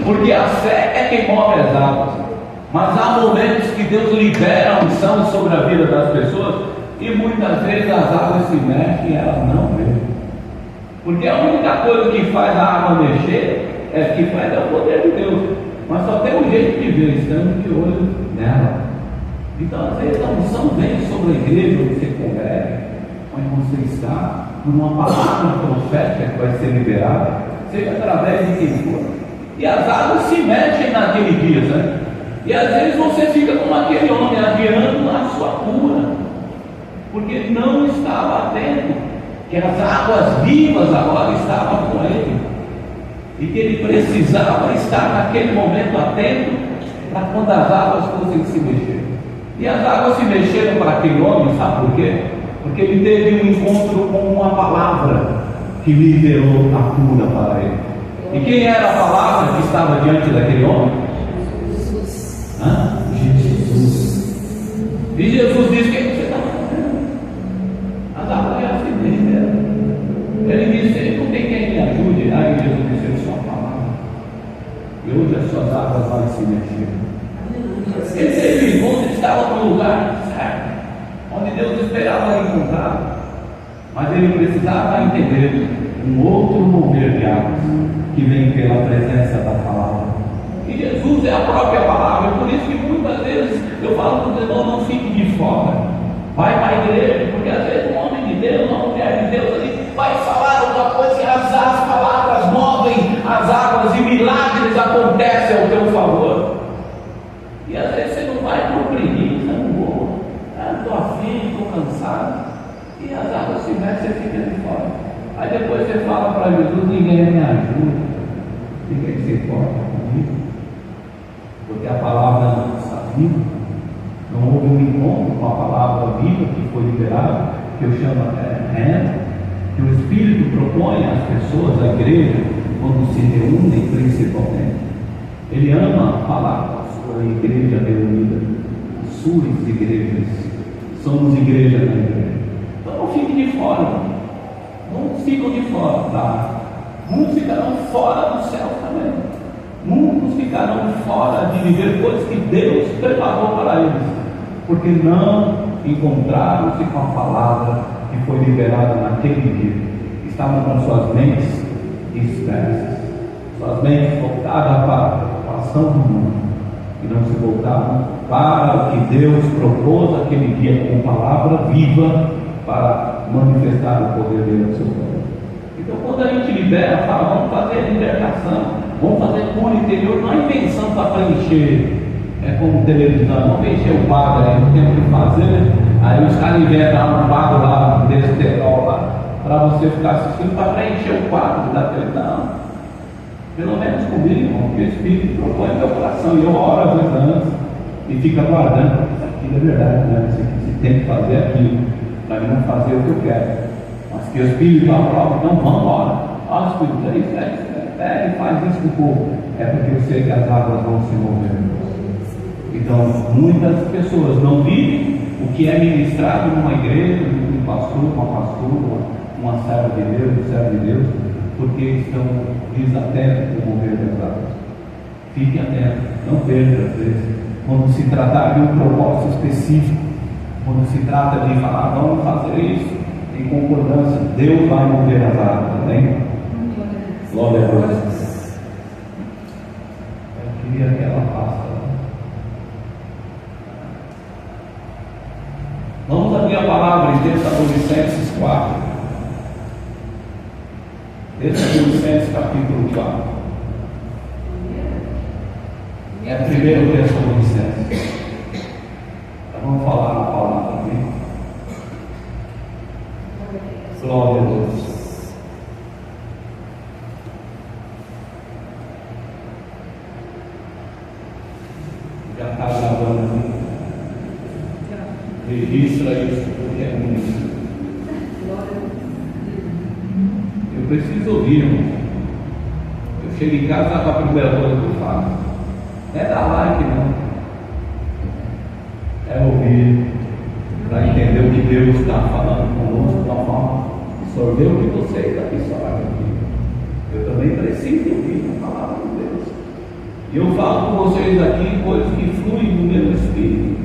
porque a fé é quem move as águas. Mas há momentos que Deus libera a unção sobre a vida das pessoas e muitas vezes as águas se mexem e elas não mexem. Porque a única coisa que faz a água mexer é que faz o poder de Deus. Mas só tem um jeito de ver, estando de olho nela. Então às vezes a unção vem sobre a igreja onde você congrega, onde você está, por uma palavra profética que vai ser liberada, seja através de quem for. E as águas se mexem naquele dia, né? E às vezes você fica como aquele homem adiando a sua cura, porque não estava atento, que as águas vivas agora estavam com ele, e que ele precisava estar naquele momento atento, para quando as águas fossem se mexer. E as águas se mexeram para aquele homem, sabe por quê? Porque ele teve um encontro com uma palavra que liberou a cura para ele. E quem era a palavra que estava diante daquele homem? Jesus. E Jesus disse: o que você está fazendo? As águas já se mexeram. Ele disse: não tem quem me ajude. Aí Jesus disse: sua palavra, e hoje as suas águas vão se mexer. Ele teve encontro, ele estava no lugar certo, onde Deus esperava encontrar, mas ele precisava entender um outro mover de águas que vem pela presença da palavra. E Jesus é a própria palavra. Por isso que muitas vezes eu falo para os irmãos: não fique de fora, vai para a igreja, porque às vezes um homem de Deus, uma mulher de Deus ali vai falar alguma coisa e as palavras movem as águas e milagres acontecem ao teu favor. E às vezes você não vai por preguiça, não vou, estou afim, estou cansado, e as águas se mexem, você fica de fora. Aí depois você fala para Jesus: ninguém me ajuda, ninguém se importa comigo, porque a palavra não está viva, não houve um encontro com a palavra viva que foi liberada, que eu chamo rema, que o Espírito propõe às pessoas, à igreja, quando se reúnem principalmente. Ele ama falar com a sua igreja reunida, as suas igrejas. Somos igreja na igreja. Então não fique de fora, não ficam de fora, tá? Muitos ficarão fora do céu também. Muitos ficarão fora de viver coisas que Deus preparou para eles, porque não encontraram-se com a palavra que foi liberada naquele dia. Estavam com suas mentes dispersas, suas mentes voltadas para a preocupação do mundo, e não se voltavam para o que Deus propôs aquele dia com palavra viva para manifestar o poder dele ao seu povo. Então, quando a gente libera, fala: vamos fazer libertação, vamos fazer cura interior, não é invenção para preencher, como televisão, vamos preencher o quadro aí, não tem o que fazer, aí os caras inventam um quadro lá, um besterol lá, para você ficar assistindo, para preencher o quadro da televisão. Pelo menos comigo, irmão, que o Espírito propõe no meu coração, e eu oro às vezes antes, e fico aguardando: isso aqui é verdade, né? Isso aqui se tem que fazer aquilo, para mim não fazer o que eu quero, mas que o Espírito aprova. Então vamos embora. Ó, Espírito, é isso, e faz isso com o povo. É porque eu sei que as águas vão se mover. Então muitas pessoas não vivem o que é ministrado numa igreja, um pastor, uma pastora, uma serva de Deus, um servo de Deus, porque estão desatentos com o mover das águas. Fique atento, não perca às vezes, quando se tratar de um propósito específico, quando se trata de falar: vamos fazer isso em concordância, Deus vai mover as águas, amém? Glória a Deus. Eu queria que ela faça. Vamos abrir a palavra em Tessalonicenses 4. Tessalonicenses capítulo 4. É o primeiro Tessalonicenses. Então vamos falar na palavra aqui. Glória a Deus. Já está gravando aqui. Registra isso, porque é muito. Eu preciso ouvir, irmão. Eu chego em casa, a primeira coisa que eu faço é dar like, não. É ouvir, para entender o que Deus está falando conosco, de uma forma absorver o que vocês absorvem aqui. Eu também preciso ouvir a palavra de Deus. E eu falo com vocês aqui coisas que fluem do meu espírito,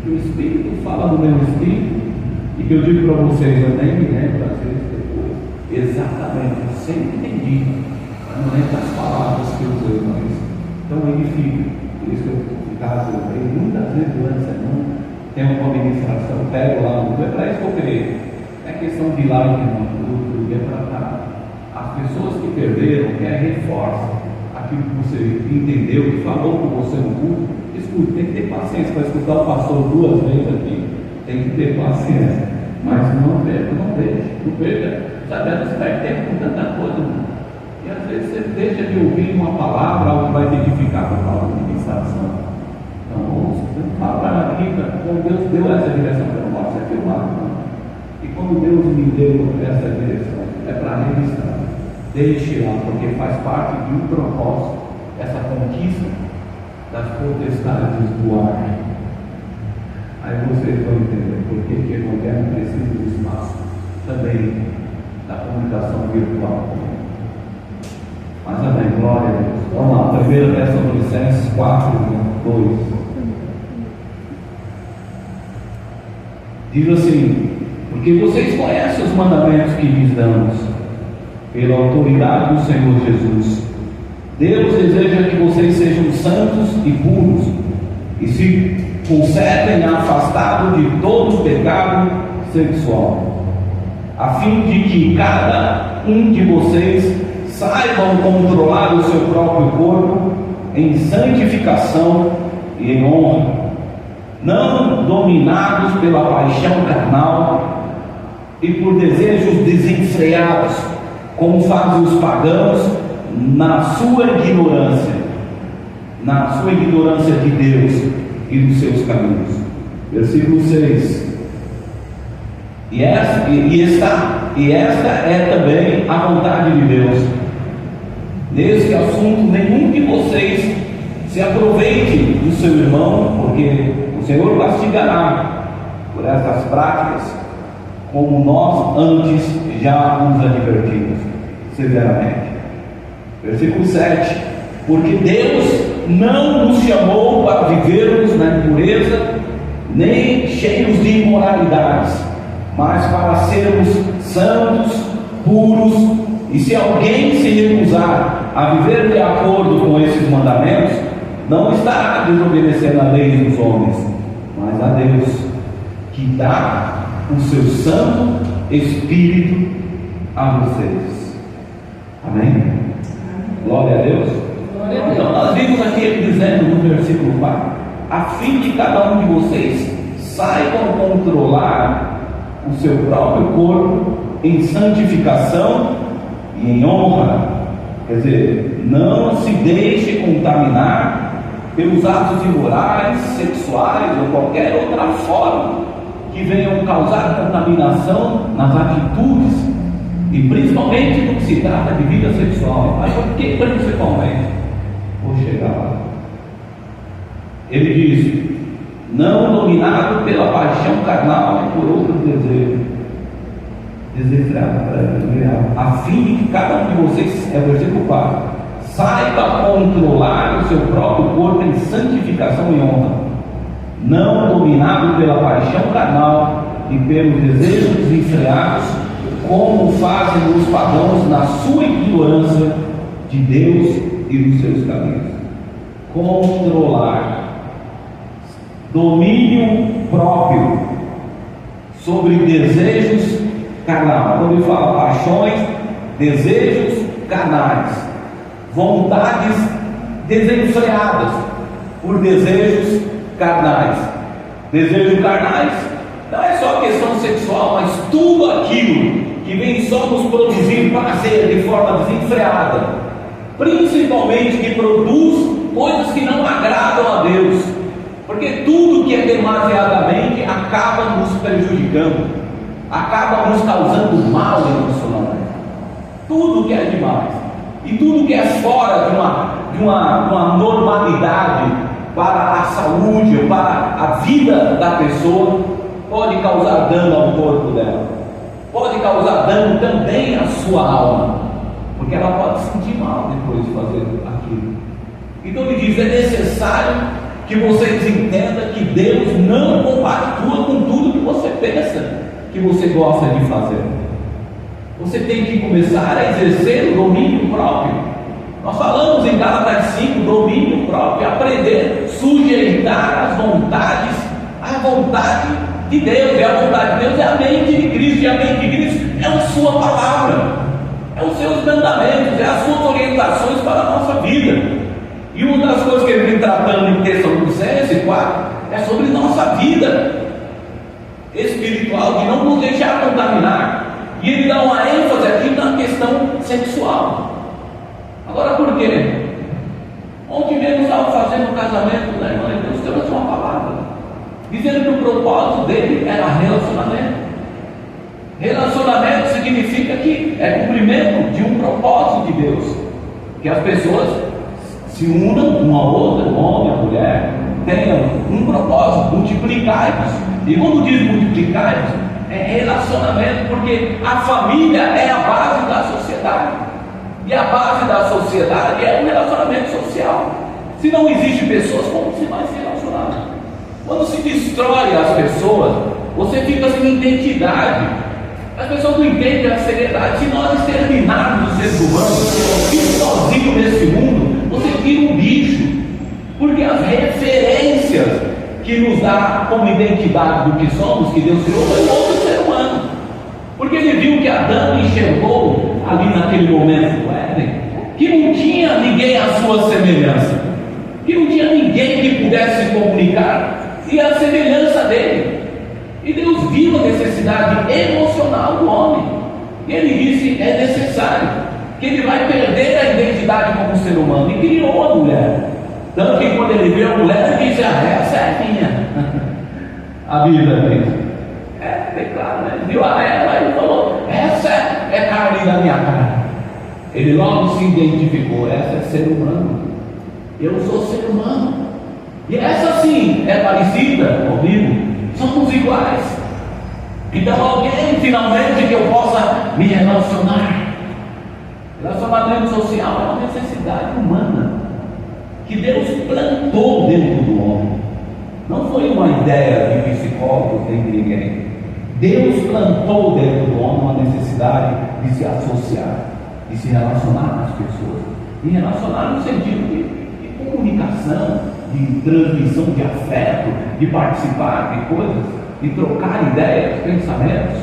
que o Espírito fala do meu espírito, e que eu digo para vocês, eu nem me lembro às vezes depois, exatamente, eu sempre entendi, mas não lembro das palavras que eu usei, mas então ele fica. Por isso que eu, em casa, eu leio muitas vezes durante a semana, tem uma ministração, eu pego lá no é para isso que eu creio. É questão de ir lá no é para estar. As pessoas que perderam, querem reforçar aquilo que você entendeu, que falou com você no culto. Escute, tem que ter paciência para escutar o pastor 2 vezes aqui. Tem que ter paciência. Mas não perca, não perca. Sabe, você perde tempo com tanta coisa. E às vezes você deixa de ouvir uma palavra, algo que vai te edificar por causa de ministração. Então, ouça, fala aqui, como Deus deu essa direção, eu não posso ser filmado. Não. E quando Deus me deu essa direção, é para registrar. Deixe lá, porque faz parte de um propósito, essa conquista das potestades do ar. Aí vocês vão entender por que o evangelho precisa do espaço também da comunicação virtual. Mas amém, glória a Deus. Vamos lá, 1 Tessalonicenses 4, 2. Diz assim: porque vocês conhecem os mandamentos que lhes damos, pela autoridade do Senhor Jesus. Deus deseja que vocês sejam santos e puros, e se conservem afastados de todo pecado sexual, a fim de que cada um de vocês saibam controlar o seu próprio corpo em santificação e em honra, não dominados pela paixão carnal e por desejos desenfreados, como fazem os pagãos na sua ignorância de Deus e dos seus caminhos. Versículo 6. E esta é também a vontade de Deus. Nesse assunto, nenhum de vocês se aproveite do seu irmão, porque o Senhor castigará por essas práticas, como nós antes já nos advertimos severamente. Versículo 7. Porque Deus não nos chamou para vivermos na impureza, nem cheios de imoralidades, mas para sermos santos, puros. E se alguém se recusar a viver de acordo com esses mandamentos, não estará desobedecendo a lei dos homens, mas a Deus, que dá o seu Santo Espírito a vocês. Amém? Glória a Deus. Então nós vimos aqui ele dizendo no versículo 4: a fim de cada um de vocês saibam controlar o seu próprio corpo em santificação e em honra. Quer dizer, não se deixe contaminar pelos atos imorais, sexuais ou qualquer outra forma que venham causar contaminação nas atitudes, e principalmente no que se trata de vida sexual. Mas por que principalmente? Vou chegar lá. Ele diz: não dominado pela paixão carnal e por outros desejos desenfreados, a fim de que cada um de vocês, é o versículo 4, saiba controlar o seu próprio corpo em santificação e honra, não dominado pela paixão carnal e pelos desejos desenfreados, como fazem os pagãos na sua ignorância de Deus e dos seus caminhos. Controlar, domínio próprio sobre desejos carnais. Quando ele fala paixões, desejos carnais, vontades desenfreadas por desejos carnais. Desejos carnais não é só questão sexual, mas tudo aquilo que vem só nos produzir prazer de forma desenfreada, principalmente que produz coisas que não agradam a Deus, porque tudo que é demasiadamente acaba nos prejudicando, acaba nos causando mal emocionalmente. Tudo que é demais e tudo que é fora de uma normalidade para a saúde ou para a vida da pessoa pode causar dano ao corpo dela, pode causar dano também à sua alma, porque ela pode se sentir mal depois de fazer aquilo. Então ele diz: é necessário que vocês entendam que Deus não compactua com tudo que você pensa, que você gosta de fazer. Você tem que começar a exercer o domínio próprio. Nós falamos em Gálatas 5, domínio próprio, aprender a sujeitar as vontades à vontade de Deus. E a vontade de Deus é a mente de Cristo, e a mente de Cristo é a sua palavra, é os seus mandamentos, é as suas orientações para a nossa vida. E uma das coisas que ele vem tratando em Tessalonicenses 4 é sobre nossa vida espiritual, de não nos deixar contaminar. E ele dá uma ênfase aqui na questão sexual. Agora, por quê? Ontem mesmo estava fazendo um casamento da irmã de Deus, trouxe uma palavra dizendo que o propósito dele era relacionamento. Relacionamento significa que é cumprimento de um propósito de Deus, que as pessoas se unam uma a outra, o homem, a mulher, tenham um propósito, multiplicar-vos. E quando diz multiplicar-vos, é relacionamento, porque a família é a base da sociedade, e a base da sociedade é o relacionamento social. Se não existe pessoas, como se vai se relacionar? Quando se destrói as pessoas, você fica sem identidade. As pessoas não entendem a seriedade. Se nós exterminarmos os seres humanos, fico sozinho nesse mundo, você vira um bicho, porque as referências que nos dá como identidade do que somos, que Deus criou, foi o outro ser humano. Porque ele viu que Adão enxergou ali naquele momento do Éden, que não tinha ninguém à sua semelhança, que não tinha ninguém que pudesse se comunicar e a semelhança dele. E Deus viu a necessidade emocional do homem, e ele disse: é necessário, que ele vai perder a identidade como ser humano, e criou a mulher. Tanto que quando ele viu a mulher, ele disse: essa é minha. A Bíblia diz, é claro, né? Ele viu a ela e falou: essa é carne da minha carne. Ele logo se identificou: essa é ser humano, eu sou ser humano, e essa sim é parecida comigo, somos iguais. Então alguém finalmente que eu possa me relacionar. Relacionamento social é uma necessidade humana que Deus plantou dentro do homem. Não foi uma ideia de psicólogos nem de ninguém. Deus plantou dentro do homem uma necessidade de se associar, de se relacionar com as pessoas, de relacionar no sentido de comunicação, de transmissão de afeto, de participar de coisas, de trocar ideias, pensamentos,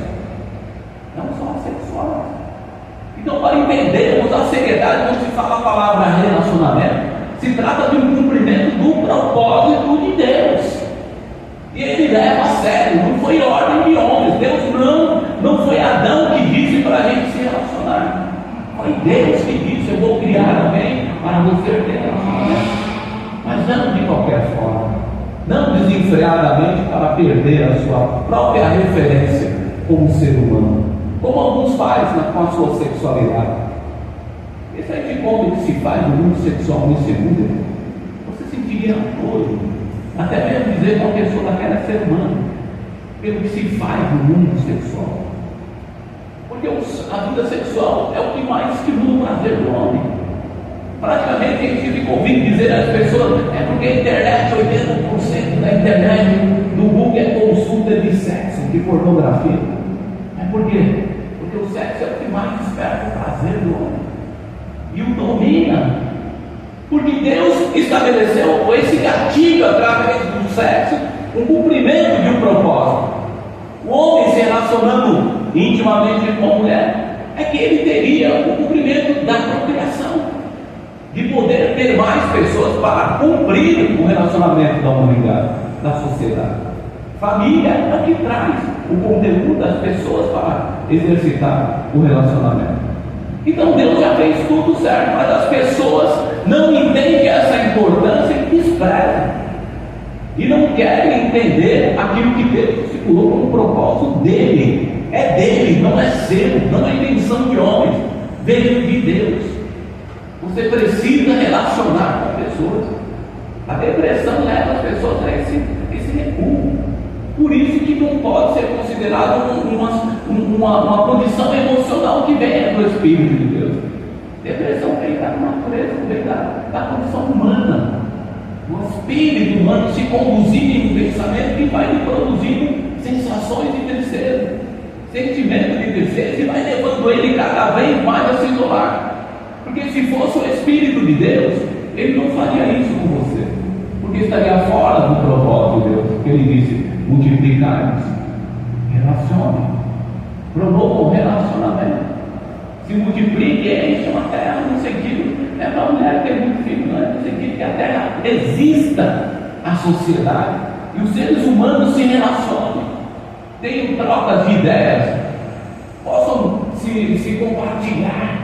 não só sexuais. Então, para entendermos a seriedade quando se fala a palavra relacionamento, se trata de um cumprimento do propósito de Deus, e ele leva a sério. Não foi ordem de homens. Deus não foi Adão que disse para a gente se relacionar, foi Deus que disse: eu vou criar alguém para você ter relacionamento, mas não de qualquer forma, não desenfreadamente para perder a sua própria referência como ser humano, como alguns fazem com a sua sexualidade. Esse é de como que se faz no mundo sexual nesse mundo, você sentiria nojo, até mesmo dizer que uma pessoa daquela é ser humano, pelo que se faz no mundo sexual. Porque a vida sexual é o que mais estimula o prazer do homem. Praticamente a gente fica ouvindo dizer às pessoas: é porque a internet, 80% da internet do Google é consulta de sexo, de pornografia. É por quê? Porque o sexo é o que mais desperta o prazer do homem e o domina, porque Deus estabeleceu esse gatilho através do sexo, um cumprimento de um propósito. O homem se relacionando intimamente com a mulher, é que ele teria o cumprimento da procriação, de poder ter mais pessoas para cumprir o relacionamento da humanidade, da sociedade. Família é o que traz o conteúdo das pessoas para exercitar o relacionamento. Então Deus já fez tudo certo, mas as pessoas não entendem essa importância e desprezam, e não querem entender aquilo que Deus estipulou como propósito dele. É dele, não é seu, não é invenção de homens, veio de Deus. Você precisa relacionar com pessoas. A depressão leva as pessoas a esse recuo. Por isso que não pode ser considerado uma condição emocional que vem do Espírito de Deus. Depressão vem da natureza, vem da condição humana. O espírito humano se conduzindo em um pensamento que vai lhe produzindo sensações de tristeza, sentimento de tristeza, e vai levando ele cada vez mais a se isolar. Porque se fosse o Espírito de Deus, ele não faria isso com você, porque estaria fora do propósito de Deus. Porque ele disse: multiplicai-vos, relacione, promova o relacionamento, se multiplique, enche uma terra, no sentido, é para a mulher ter muito filho, não é no sentido que a terra exista a sociedade e os seres humanos se relacionem, tenham trocas de ideias, possam se compartilhar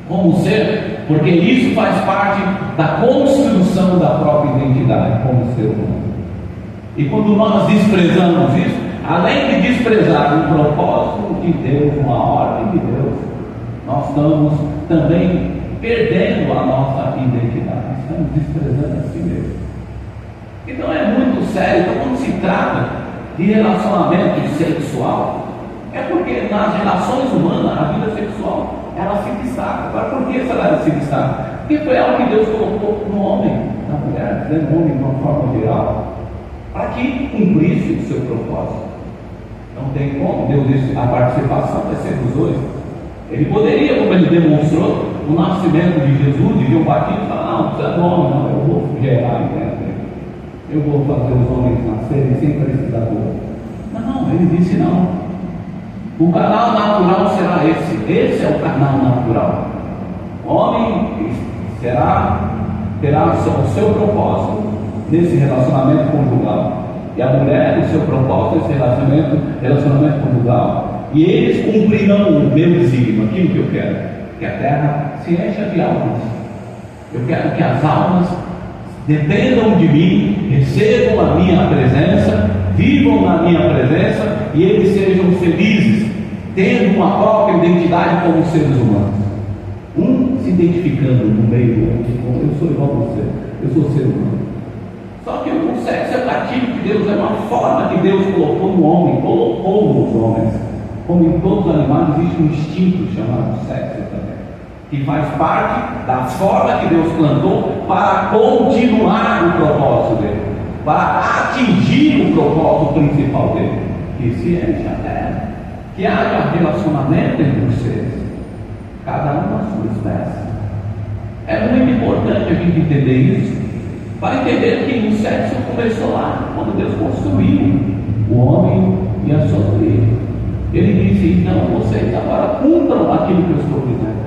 como ser, porque isso faz parte da construção da própria identidade como ser humano. E quando nós desprezamos isso, além de desprezar o propósito de Deus, uma ordem de Deus, nós estamos também perdendo a nossa identidade, estamos desprezando a si mesmo. Então é muito sério. Então, quando se trata de relacionamento sexual, é porque nas relações humanas a vida sexual ela se destaca. Agora, por que ela se destaca? Porque foi algo que Deus colocou no homem, na mulher, dizendo homem de uma forma geral, para que cumprisse o seu propósito. Não tem como. Deus disse: a participação vai ser dos dois. Ele poderia, como ele demonstrou no nascimento de Jesus, de João Batista, falar: não, precisa do homem, não, eu vou gerar, eu vou fazer os homens nascerem sem precisar do outro. Não, ele disse: não. O canal natural será esse. Esse é o canal natural. O homem terá o seu propósito nesse relacionamento conjugal, e a mulher o seu propósito nesse relacionamento conjugal, e eles cumprirão o meu desígnio, aquilo que eu quero, que a terra se encha de almas. Eu quero que as almas dependam de mim, recebam a minha presença, vivam na minha presença, e eles sejam felizes, tendo uma própria identidade como seres humanos, um se identificando no meio do outro. Eu sou igual a você, eu sou ser humano. Só que o sexo é cativo de Deus, é uma forma que Deus colocou no homem, colocou nos homens. Como em todos os animais existe um instinto chamado sexo também, que faz parte da forma que Deus plantou para continuar o propósito dele, para atingir o propósito principal dele, que se enche a terra, que haja relacionamento entre os seres, cada um na sua espécie. É muito importante a gente entender isso, para entender que o sexo começou lá, quando Deus construiu o homem e a sua tribo. Ele disse: então vocês agora cumpram aquilo que eu estou dizendo.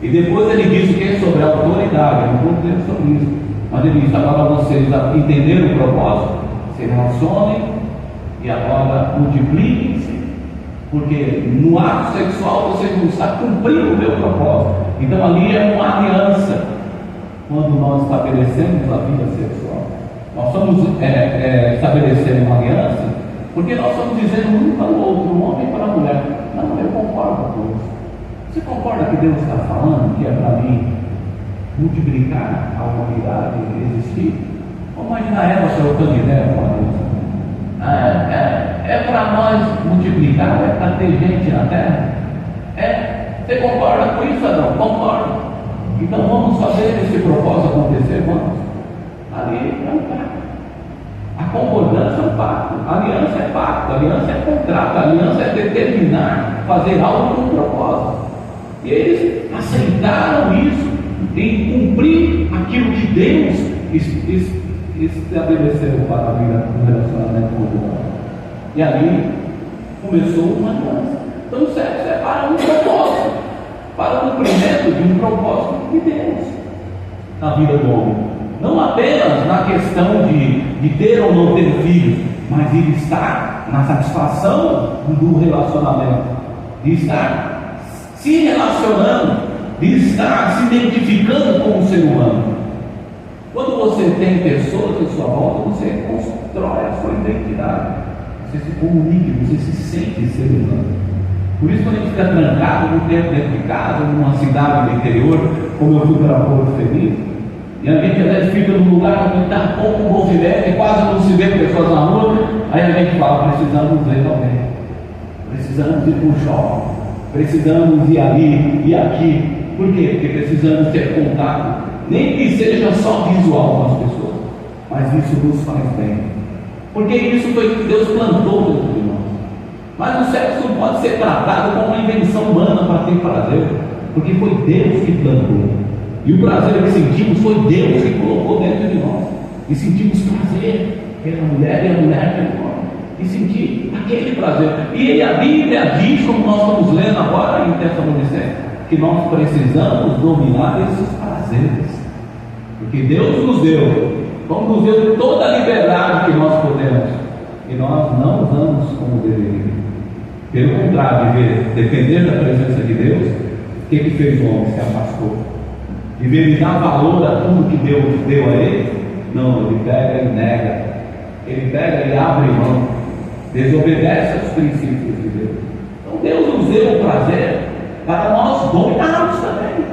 E depois ele disse o que é sobre a autoridade. Eu não vou dizer sobre isso, mas ele disse: agora vocês entenderam o propósito, se relacionem e agora multipliquem-se, porque no ato sexual vocês vão estar cumprindo o meu propósito. Então ali é uma aliança. Quando nós estabelecemos a vida sexual, nós estamos estabelecendo uma aliança, porque nós estamos dizendo um para o outro, um homem para a mulher: não, eu concordo com isso. Você concorda que Deus está falando que é para mim multiplicar a humanidade e existir? Vamos imaginar Eva trocando ideia com a Deus. É para nós multiplicar, é para ter gente na terra? Você concorda com isso, Adão? Concordo. Então vamos fazer esse propósito acontecer, vamos. Ali é um pacto. A concordância é um pacto. A aliança é pacto, a aliança é contrato, a aliança é determinar, fazer algo com um propósito. E eles aceitaram isso, em cumprir aquilo que Deus estabeleceu para a vida do relacionamento com o homem. E ali começou uma aliança. Então o sexo é para um propósito, para o cumprimento de um propósito de Deus na vida do homem. Não apenas na questão de ter ou não ter filhos, mas de estar na satisfação do relacionamento, de estar se relacionando, de estar se identificando como ser humano. Quando você tem pessoas à sua volta, você constrói a sua identidade, você se comunica, você se sente ser humano. Por isso, quando a gente fica trancado no tempo dentro de casa, numa cidade do interior, como eu fui para Porto Feliz, e a gente às vezes fica num lugar onde está pouco movimento e quase não se vê pessoas na rua, aí a gente fala: precisamos ver alguém, precisamos ir para o shopping, precisamos ir ali e aqui. Por quê? Porque precisamos ter contato, nem que seja só visual com as pessoas, mas isso nos faz bem, porque isso foi o que Deus plantou dentro de nós. Mas o sexo não pode ser tratado como uma invenção humana para ter prazer, porque foi Deus que plantou, e o prazer que sentimos foi Deus que colocou dentro de nós, e sentimos prazer pela mulher e a mulher pelo homem, e sentir aquele prazer. E a Bíblia diz, como nós estamos lendo agora em Tessalonicenses, que nós precisamos dominar esses prazeres, porque Deus nos deu, como nos deu toda a liberdade que nós podemos, e nós não usamos como deveríamos. Pelo contrário, depender da presença de Deus, o que fez o homem? Se afastou. Em vez de dar valor a tudo que Deus deu a ele, não, ele pega e nega, ele pega e abre mão, desobedece aos princípios de Deus. Então Deus nos deu o prazer para nós dominarmos também.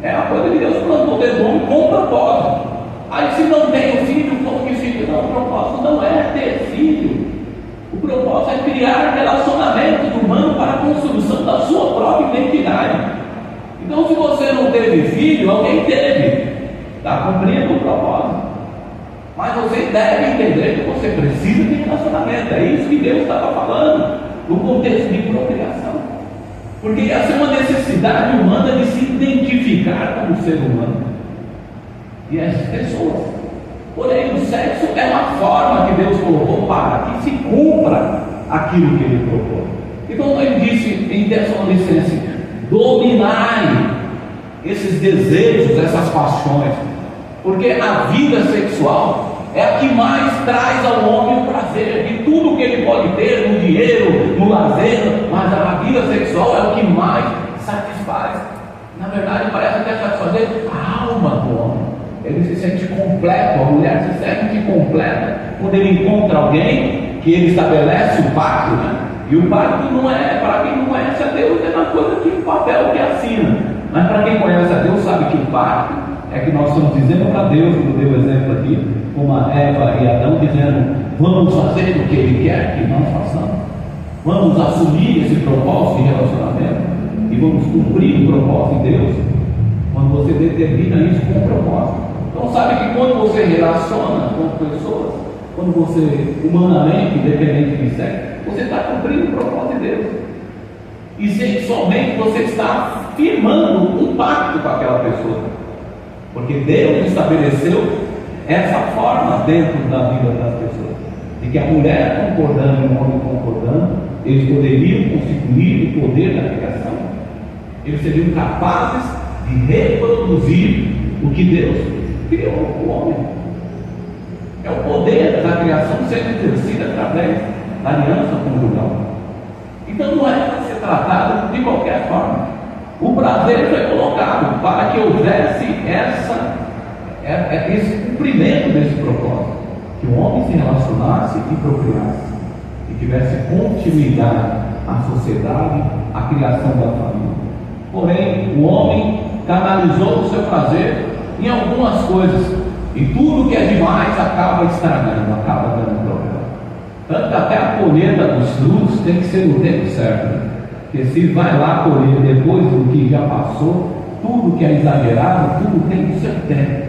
É a coisa que Deus plantou dentro do homem com propósito. Aí se não tem o filho, como que filho? Não, o propósito não é ter filho. O propósito é criar relacionamentos humanos para a construção da sua própria identidade. Então se você não teve filho, alguém teve. Está cumprindo o propósito. Mas você deve entender que você precisa de relacionamento. É isso que Deus estava falando no contexto de procriação. Porque ia ser uma necessidade humana de se identificar como ser humano. E essas pessoas. Porém, o sexo é uma forma que Deus colocou para que se cumpra aquilo que Ele propôs. Então ele disse em Tessalonicenses: dominai esses desejos, essas paixões, porque a vida sexual é a que mais traz ao homem o prazer de tudo que ele pode ter, no dinheiro, no lazer, mas a vida sexual é o que mais satisfaz. Na verdade, parece até satisfazer a alma do homem. Ele se sente completo, a mulher se sente completa quando ele encontra alguém que ele estabelece o pacto, né? E o pacto não é, para quem não conhece a Deus, é uma coisa que o papel que assina. Mas para quem conhece a Deus sabe que o pacto é que nós estamos dizendo para Deus, como deu o exemplo aqui, como a Eva e Adão, dizendo: vamos fazer o que Ele quer que nós façamos, vamos assumir esse propósito de relacionamento e vamos cumprir o propósito de Deus. Quando você determina isso com propósito, então sabe que quando você relaciona com pessoas, quando você humanamente, independente de sexo, você está cumprindo o propósito de Deus, e sexualmente você está firmando um pacto com aquela pessoa, porque Deus estabeleceu essa forma dentro da vida das pessoas, de que a mulher concordando e o homem concordando, eles poderiam constituir o poder da criação, eles seriam capazes de reproduzir o que Deus criou, o homem. É o poder da criação sendo exercido através da aliança conjugal. Então não é para ser tratado de qualquer forma. O prazer foi colocado para que houvesse esse cumprimento desse propósito, que o homem se relacionasse e procriasse, e tivesse continuidade à sociedade, à criação da família. Porém, o homem canalizou o seu prazer em algumas coisas, e tudo que é demais acaba estragando, acaba dando problema. Tanto que até a colheita dos frutos tem que ser no tempo certo, né? Porque se vai lá colher depois do que já passou, tudo que é exagerado, tudo tem o seu tempo.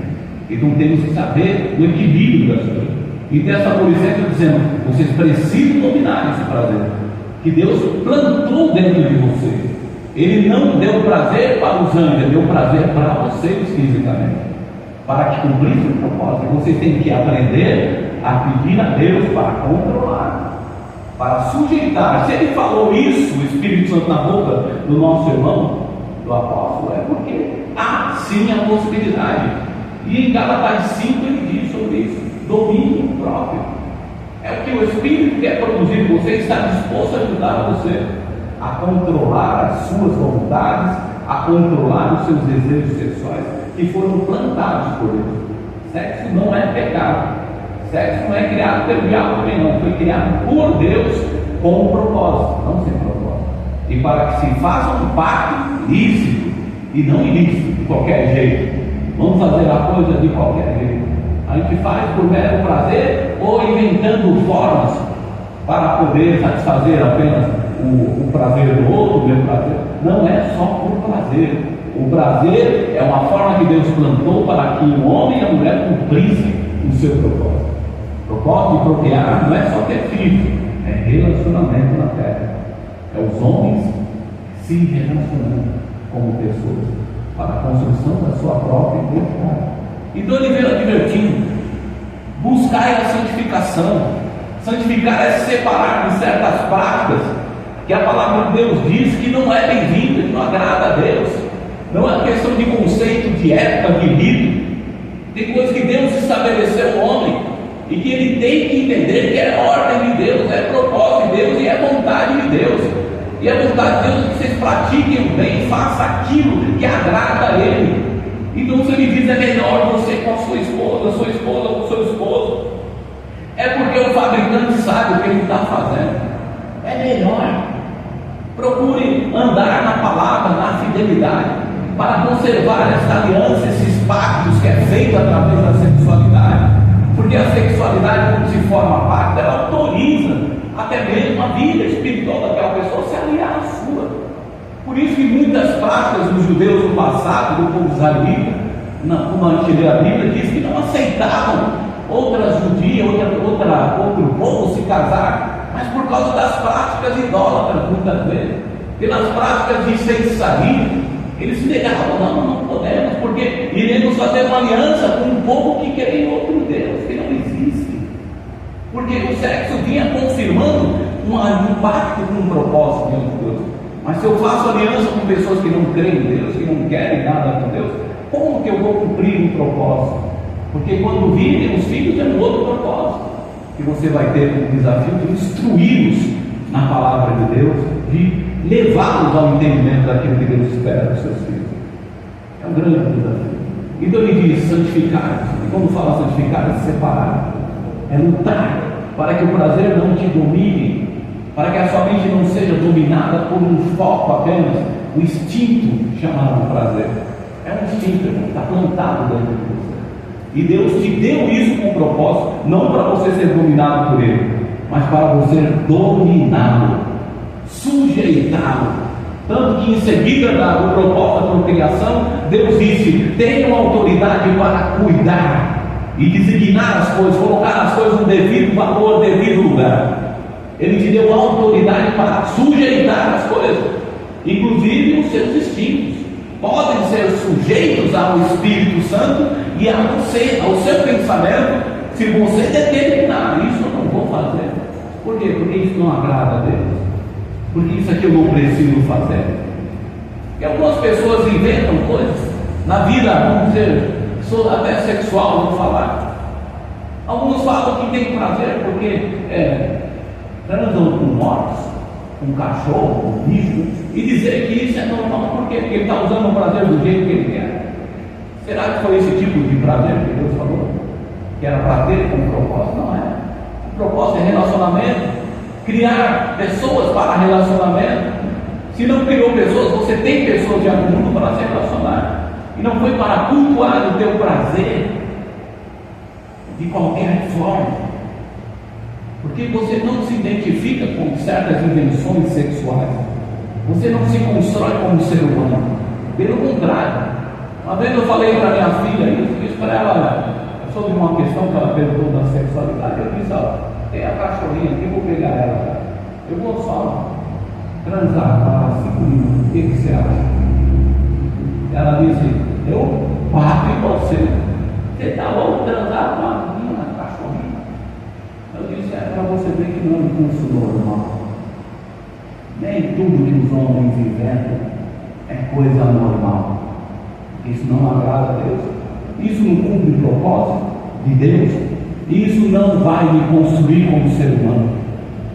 Então temos que saber o equilíbrio das coisas. E dessa Tessalonicenses dizendo: vocês precisam dominar esse prazer que Deus plantou dentro de vocês. Ele não deu prazer para os anjos, ele deu prazer para vocês fisicamente, para que cumprissem o propósito. Vocês têm que aprender a pedir a Deus para controlar, para sujeitar. Se ele falou isso, o Espírito Santo, na boca do nosso irmão, do apóstolo, é porque há sim a possibilidade. E em Gálatas 5 ele diz sobre isso: domínio próprio. É o que o Espírito quer produzir em você, está disposto a ajudar você a controlar as suas vontades, a controlar os seus desejos sexuais que foram plantados por Deus. Sexo não é pecado, sexo não é criado pelo diabo também não, foi criado por Deus com um propósito, não sem propósito, e para que se faça um pacto lícito e não ilícito, de qualquer jeito. Vamos fazer a coisa de qualquer jeito, a gente faz por mero prazer ou inventando formas para poder satisfazer apenas o prazer do outro, o meu prazer. Não é só por prazer. o prazer é uma forma que Deus plantou para que o homem e a mulher cumprissem o seu propósito. O propósito de procriar não é só ter filhos, é relacionamento na terra. É os homens se relacionando como pessoas para a construção da sua própria identidade. Então ele veio advertindo: buscai a santificação. Santificar é se separar de certas práticas que a palavra de Deus diz que não é bem-vinda, que não agrada a Deus. Não é questão de conceito, de ética, de rito. Tem coisas que Deus estabeleceu ao homem e que ele tem que entender que é ordem de Deus, é propósito de Deus e é vontade de Deus. E a vontade de Deus é que vocês pratiquem o bem, façam aquilo que agrada a Ele. Então se Ele diz é melhor você com a sua esposa com o seu esposo, é porque o fabricante sabe o que ele está fazendo. É melhor. Procure andar na palavra, na fidelidade, para conservar essa aliança, esses pactos que é feito através da sexualidade. Porque a sexualidade, quando se forma pacto, ela autoriza até mesmo a vida espiritual daquela pessoa se aliar à sua. Por isso que muitas práticas dos judeus do passado, do povo israelita, quando a gente lê a Bíblia, diz que não aceitavam outra judia, outro povo se casar, mas por causa das práticas idólatras, muitas vezes, pelas práticas de feitiçaria, eles se negavam: não podemos, porque iremos fazer uma aliança com um povo que quer em outro Deus, que não existe. Porque o sexo vinha confirmando um pacto com um propósito diante de Deus. Mas se eu faço aliança com pessoas que não creem em Deus, que não querem nada com Deus, como que eu vou cumprir um propósito? Porque quando virem os filhos é um outro propósito, que você vai ter o desafio de instruí-los na palavra de Deus, de levá-los ao entendimento daquilo que Deus espera dos seus filhos. É um grande desafio. Então ele diz: santificar. E quando fala santificar, é separar, é lutar para que o prazer não te domine, para que a sua mente não seja dominada por um foco apenas, o instinto chamado prazer. É um instinto, está plantado dentro de você. E Deus te deu isso com um propósito, não para você ser dominado por Ele, mas para você dominá-lo, sujeitá-lo. Tanto que em seguida do propósito da procriação, Deus disse: tenham autoridade para cuidar e designar as coisas, colocar as coisas no devido valor, devido lugar. Ele te deu autoridade para sujeitar as coisas, inclusive os seus instintos. Podem ser sujeitos ao Espírito Santo e ao seu pensamento, se você determinar: isso eu não vou fazer. Por quê? Porque isso não agrada a Deus. Porque isso aqui eu não preciso fazer. E algumas pessoas inventam coisas na vida, vamos dizer, até sexual, vamos falar. Alguns falam que tem prazer porque transam com mortos, com cachorro, com bicho, e dizer que isso é normal. Por quê? Porque ele está usando o prazer do jeito que ele quer. Será que foi esse tipo de prazer que Deus falou? Que era para ter com propósito? Não é. O propósito é relacionamento, criar pessoas para relacionamento. Se não criou pessoas, você tem pessoas já no mundo para se relacionar. E não foi para cultuar o teu prazer de qualquer forma. Porque você não se identifica com certas invenções sexuais. Você não se constrói como ser humano. Pelo contrário. Uma vez eu falei para minha filha isso, disse para ela sobre uma questão que ela perguntou da sexualidade. Eu disse: tem a cachorrinha aqui, eu vou pegar ela. Eu vou só transar com ela 5 minutos. O que você acha? Ela disse: eu bato em você. Você está louco transar com a minha cachorrinha? Eu disse: é para você ver que não é um curso normal. Nem tudo que os homens inventam é coisa normal. Isso não agrada a Deus. Isso não cumpre o propósito de Deus. Isso não vai me construir como ser humano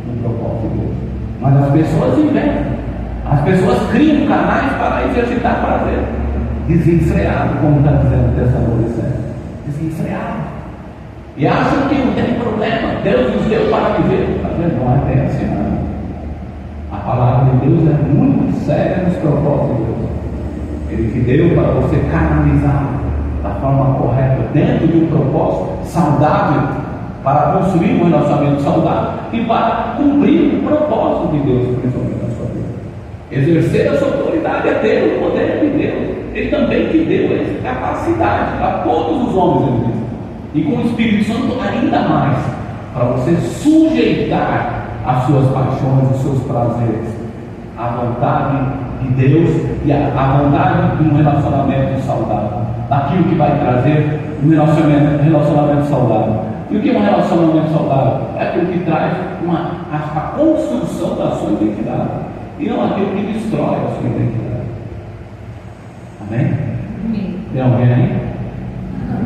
no propósito de Deus. Mas as pessoas inventam. As pessoas criam canais para exercitar prazer. Desenfreado, como está dizendo Tessalonicenses. Desenfreado. E acham que não tem problema. Deus nos deu para viver. Não é bem assim, não. A palavra de Deus é muito séria nos propósitos de Deus. Ele te deu para você canalizar da forma correta, dentro de um propósito saudável, para construir um relacionamento saudável e para cumprir o propósito de Deus, principalmente na sua vida. Exercer a sua autoridade é ter o poder de Deus. Ele também te deu essa capacidade a todos os homens, e com o Espírito Santo ainda mais, para você sujeitar as suas paixões, os seus prazeres, à vontade de Deus e à vontade de um relacionamento saudável, daquilo que vai trazer um relacionamento saudável. E o que é um relacionamento saudável? É aquilo que traz a construção da sua identidade, e não aquilo que destrói a sua identidade. Amém? Amém. Tem alguém aí?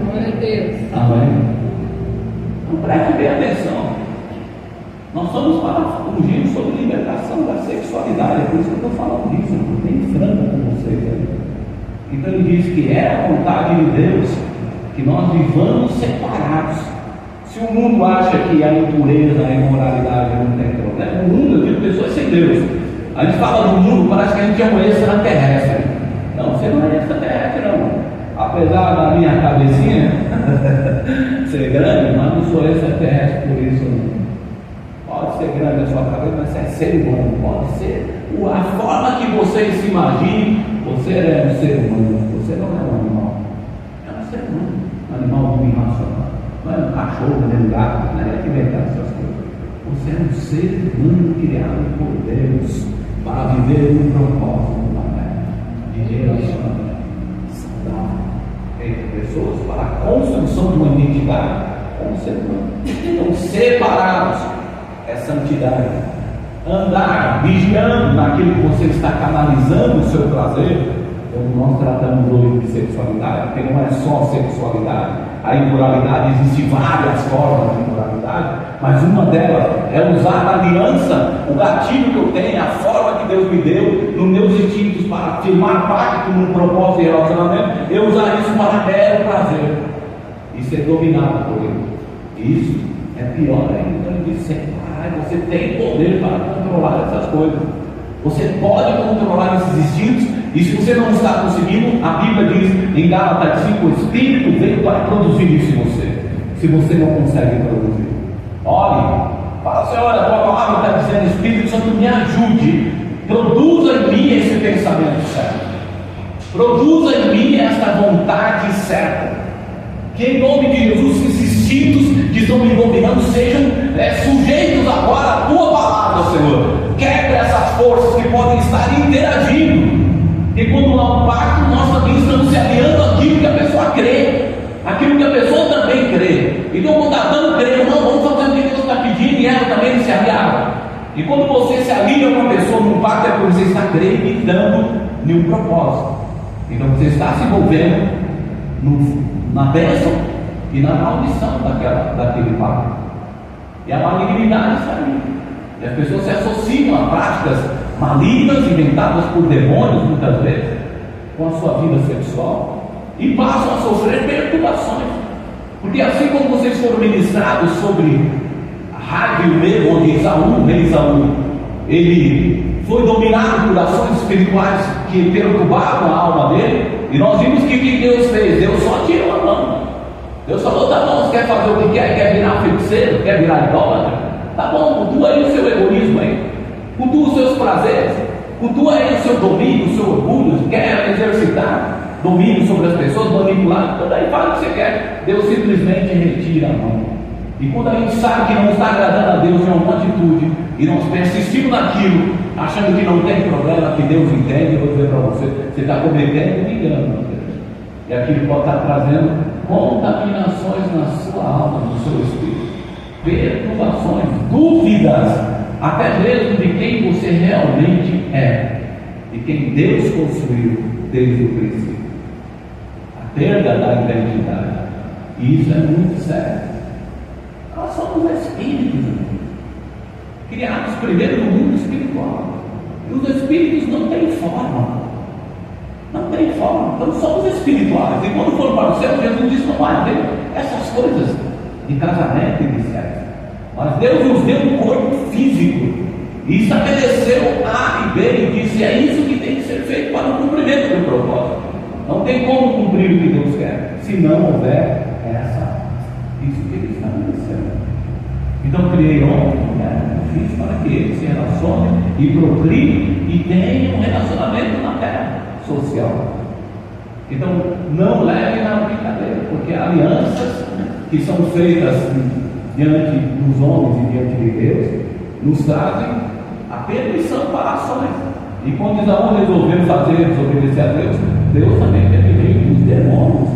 Glória a Deus. Amém? Então preste bem atenção. Nós somos para fugir sobre libertação da sexualidade. É por isso que eu estou falando disso. Eu estou bem franco com vocês aí. Então ele diz que é a vontade de Deus que nós vivamos separados. Se o mundo acha que a impureza, a imoralidade não tem problema, o mundo, eu digo, pessoas sem Deus. A gente fala do mundo, parece que a gente é um extraterrestre. Não, você não é extraterrestre, não. Apesar da minha cabecinha ser grande, mas não sou extraterrestre por isso, não. Pode ser grande a sua cabeça, mas você é ser humano. Pode ser a forma que você se imagine, você é um ser humano. Você não é um animal. É um ser humano. Um animal irracional. Não é um cachorro, nem um gato, não é que inventar essas coisas. Você é um ser humano criado por Deus para viver um propósito de relacionamento saudável entre pessoas, para a construção de uma identidade como ser humano. Então, separados é santidade. Andar vigiando naquilo que você está canalizando o seu prazer. Quando nós tratamos hoje de sexualidade, porque não é só sexualidade, a imoralidade, existem várias formas de imoralidade, mas uma delas é usar a aliança, o gatilho que eu tenho, a forma que Deus me deu, nos meus instintos para firmar pacto num propósito de relacionamento, eu usar isso para mero prazer e ser dominado por ele. Isso é pior ainda. Então ele diz: você tem poder para controlar essas coisas. Você pode controlar esses instintos, e se você não está conseguindo, a Bíblia diz em Gálatas 5: o Espírito veio para produzir isso em você. Se você não consegue produzir, olhe, fala assim: olha, a tua palavra está dizendo, Espírito Santo, me ajude, produza em mim esse pensamento certo, produza em mim esta vontade certa, que em nome de Jesus esses instintos que estão me dominando sejam sujeitos agora à tua palavra, Senhor. Quebra essas forças que podem estar interagindo, e quando há um pacto, nós também estamos se aliando àquilo que a pessoa crê, aquilo que a pessoa também crê. Então, quando Adão crê, não, vamos fazer o que Deus está pedindo, e ela também se aliava. E quando você se alia com uma pessoa num pacto, é porque você está acreditando em um propósito. Então você está se envolvendo na bênção e na maldição daquele pacto. E a malignidade está ali. E as pessoas se associam a práticas malignas, inventadas por demônios, muitas vezes, com a sua vida sexual, e passam a sofrer perturbações. Porque assim como vocês foram ministrados sobre a raiva e o medo, onde o rei Saul, ele foi dominado por ações espirituais que perturbavam a alma dele, e nós vimos que Deus fez. Deus só tirou a mão. Deus falou: tá bom, você quer fazer o que quer virar feiticeiro, quer virar idólatra? Tá bom, cultua aí o seu egoísmo aí, cultua os seus prazeres, cultua aí o seu domínio, o seu orgulho, quer exercitar domínio sobre as pessoas, manipular, tudo aí, faz o que você quer. Deus simplesmente retira a mão. E quando a gente sabe que não está agradando a Deus em alguma atitude, e nós persistimos naquilo, achando que não tem problema, que Deus entende, eu vou dizer para você, você está cometendo um engano, meu Deus. E aquilo pode estar trazendo contaminações na sua alma, no seu espírito, perturbações, dúvidas, até mesmo de quem você realmente é, de quem Deus construiu desde o princípio. A perda da identidade. E isso é muito sério. Nós somos espíritos, criados primeiro no mundo espiritual. E os espíritos não têm forma. Não tem forma. Então somos espirituais. E quando for para o céu, Jesus disse: não vai haver essas coisas de casamento e de sexo. Mas Deus nos deu um corpo físico e estabeleceu A e B e disse: é isso que tem que ser feito para o cumprimento do propósito. Não tem como cumprir o que Deus quer se não houver isso que Ele estabeleceu. Então criei homem mulher, eu fiz para que eles se relacionem e procriem e tenham um relacionamento na terra social. Então, não leve na brincadeira, porque alianças que são feitas diante dos homens e diante de Deus nos trazem a permissão para ações. E quando Isaú resolveu fazer, desobedecer a Deus, Deus também permitiu que os demônios,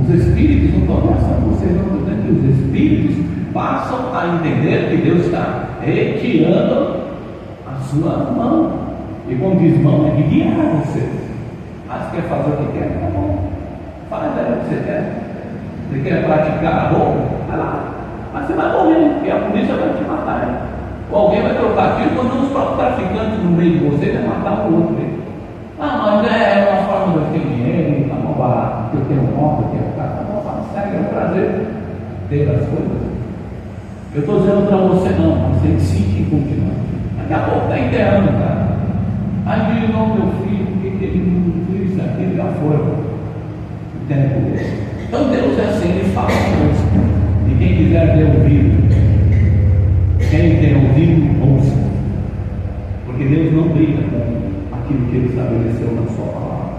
os espíritos, não estou ameaçando vocês, não estou dizendo que os espíritos passam a entender que Deus está retirando a sua mão. E quando diz mão, é guiar você. Ah, você quer fazer o que quer? Tá bom. Faz aí o que você quer. Você quer praticar roubo? Vai lá. Mas você vai morrer, porque a polícia vai te matar. Ou alguém vai trocar tiro quando os próprios traficantes no meio de você vai matar o outro. Ah, mas é uma forma de eu ter dinheiro, tá bom barato, porque eu tenho um moto, eu tenho um carro, tá bom, fala sério, é um prazer ter as coisas. Eu estou dizendo para você não, mas você insiste em continuar. Daqui a pouco está enterrando, cara. Aí diz, não, meu filho, porque ele não fez isso aqui, ele já foi. O tempo dele. Então Deus é assim, ele fala coisas. E quem quiser ter ouvido, quem tem ouvido, ouça. Porque Deus não briga com aquilo que Ele estabeleceu na sua palavra.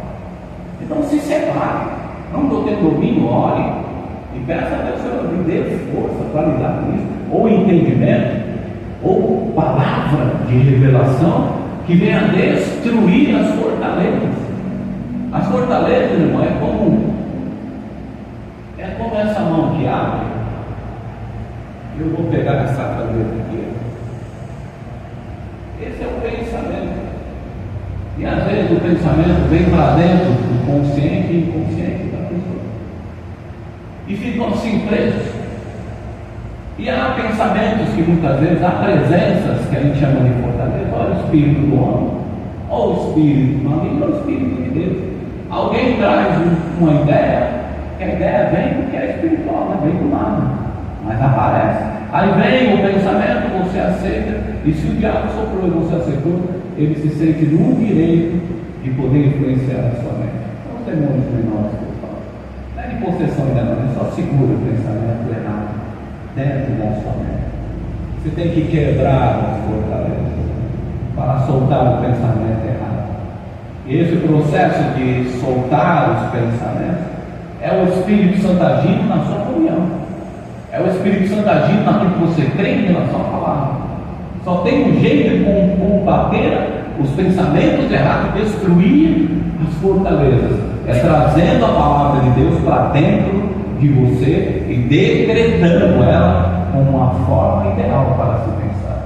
Então se separe. Não estou tendo domínio, ore. E peça a Deus, Senhor, me dê força para lidar com isso. Ou entendimento, ou palavra de revelação que venha destruir as fortalezas. As fortalezas, irmão, é como essa mão que abre. Eu vou pegar essa cadeira aqui. Esse é o pensamento. E às vezes o pensamento vem para dentro do consciente e inconsciente da pessoa. E ficam assim presos. E há pensamentos que muitas vezes, há presenças que a gente chama de fortaleza. Olha o espírito do homem, ou o espírito do amigo, ou o espírito de Deus. Alguém traz uma ideia, que a ideia vem porque é espiritual, não vem do nada. Mas aparece, aí vem o pensamento, você aceita, e se o diabo soprou e você aceitou, ele se sente no direito de poder influenciar a sua mente. São os demônios menores que eu falo. Não é de possessão ainda não, é só segura o pensamento errado dentro da sua mente. Você tem que quebrar as fortalezas para soltar o pensamento errado. E esse processo de soltar os pensamentos é o Espírito Santo agindo na sua comunhão. É o Espírito Santo agindo naquilo que você crê em relação à palavra. Só tem um jeito de combater os pensamentos errados, destruir as fortalezas. É trazendo a palavra de Deus para dentro de você e decretando ela como uma forma ideal para se pensar.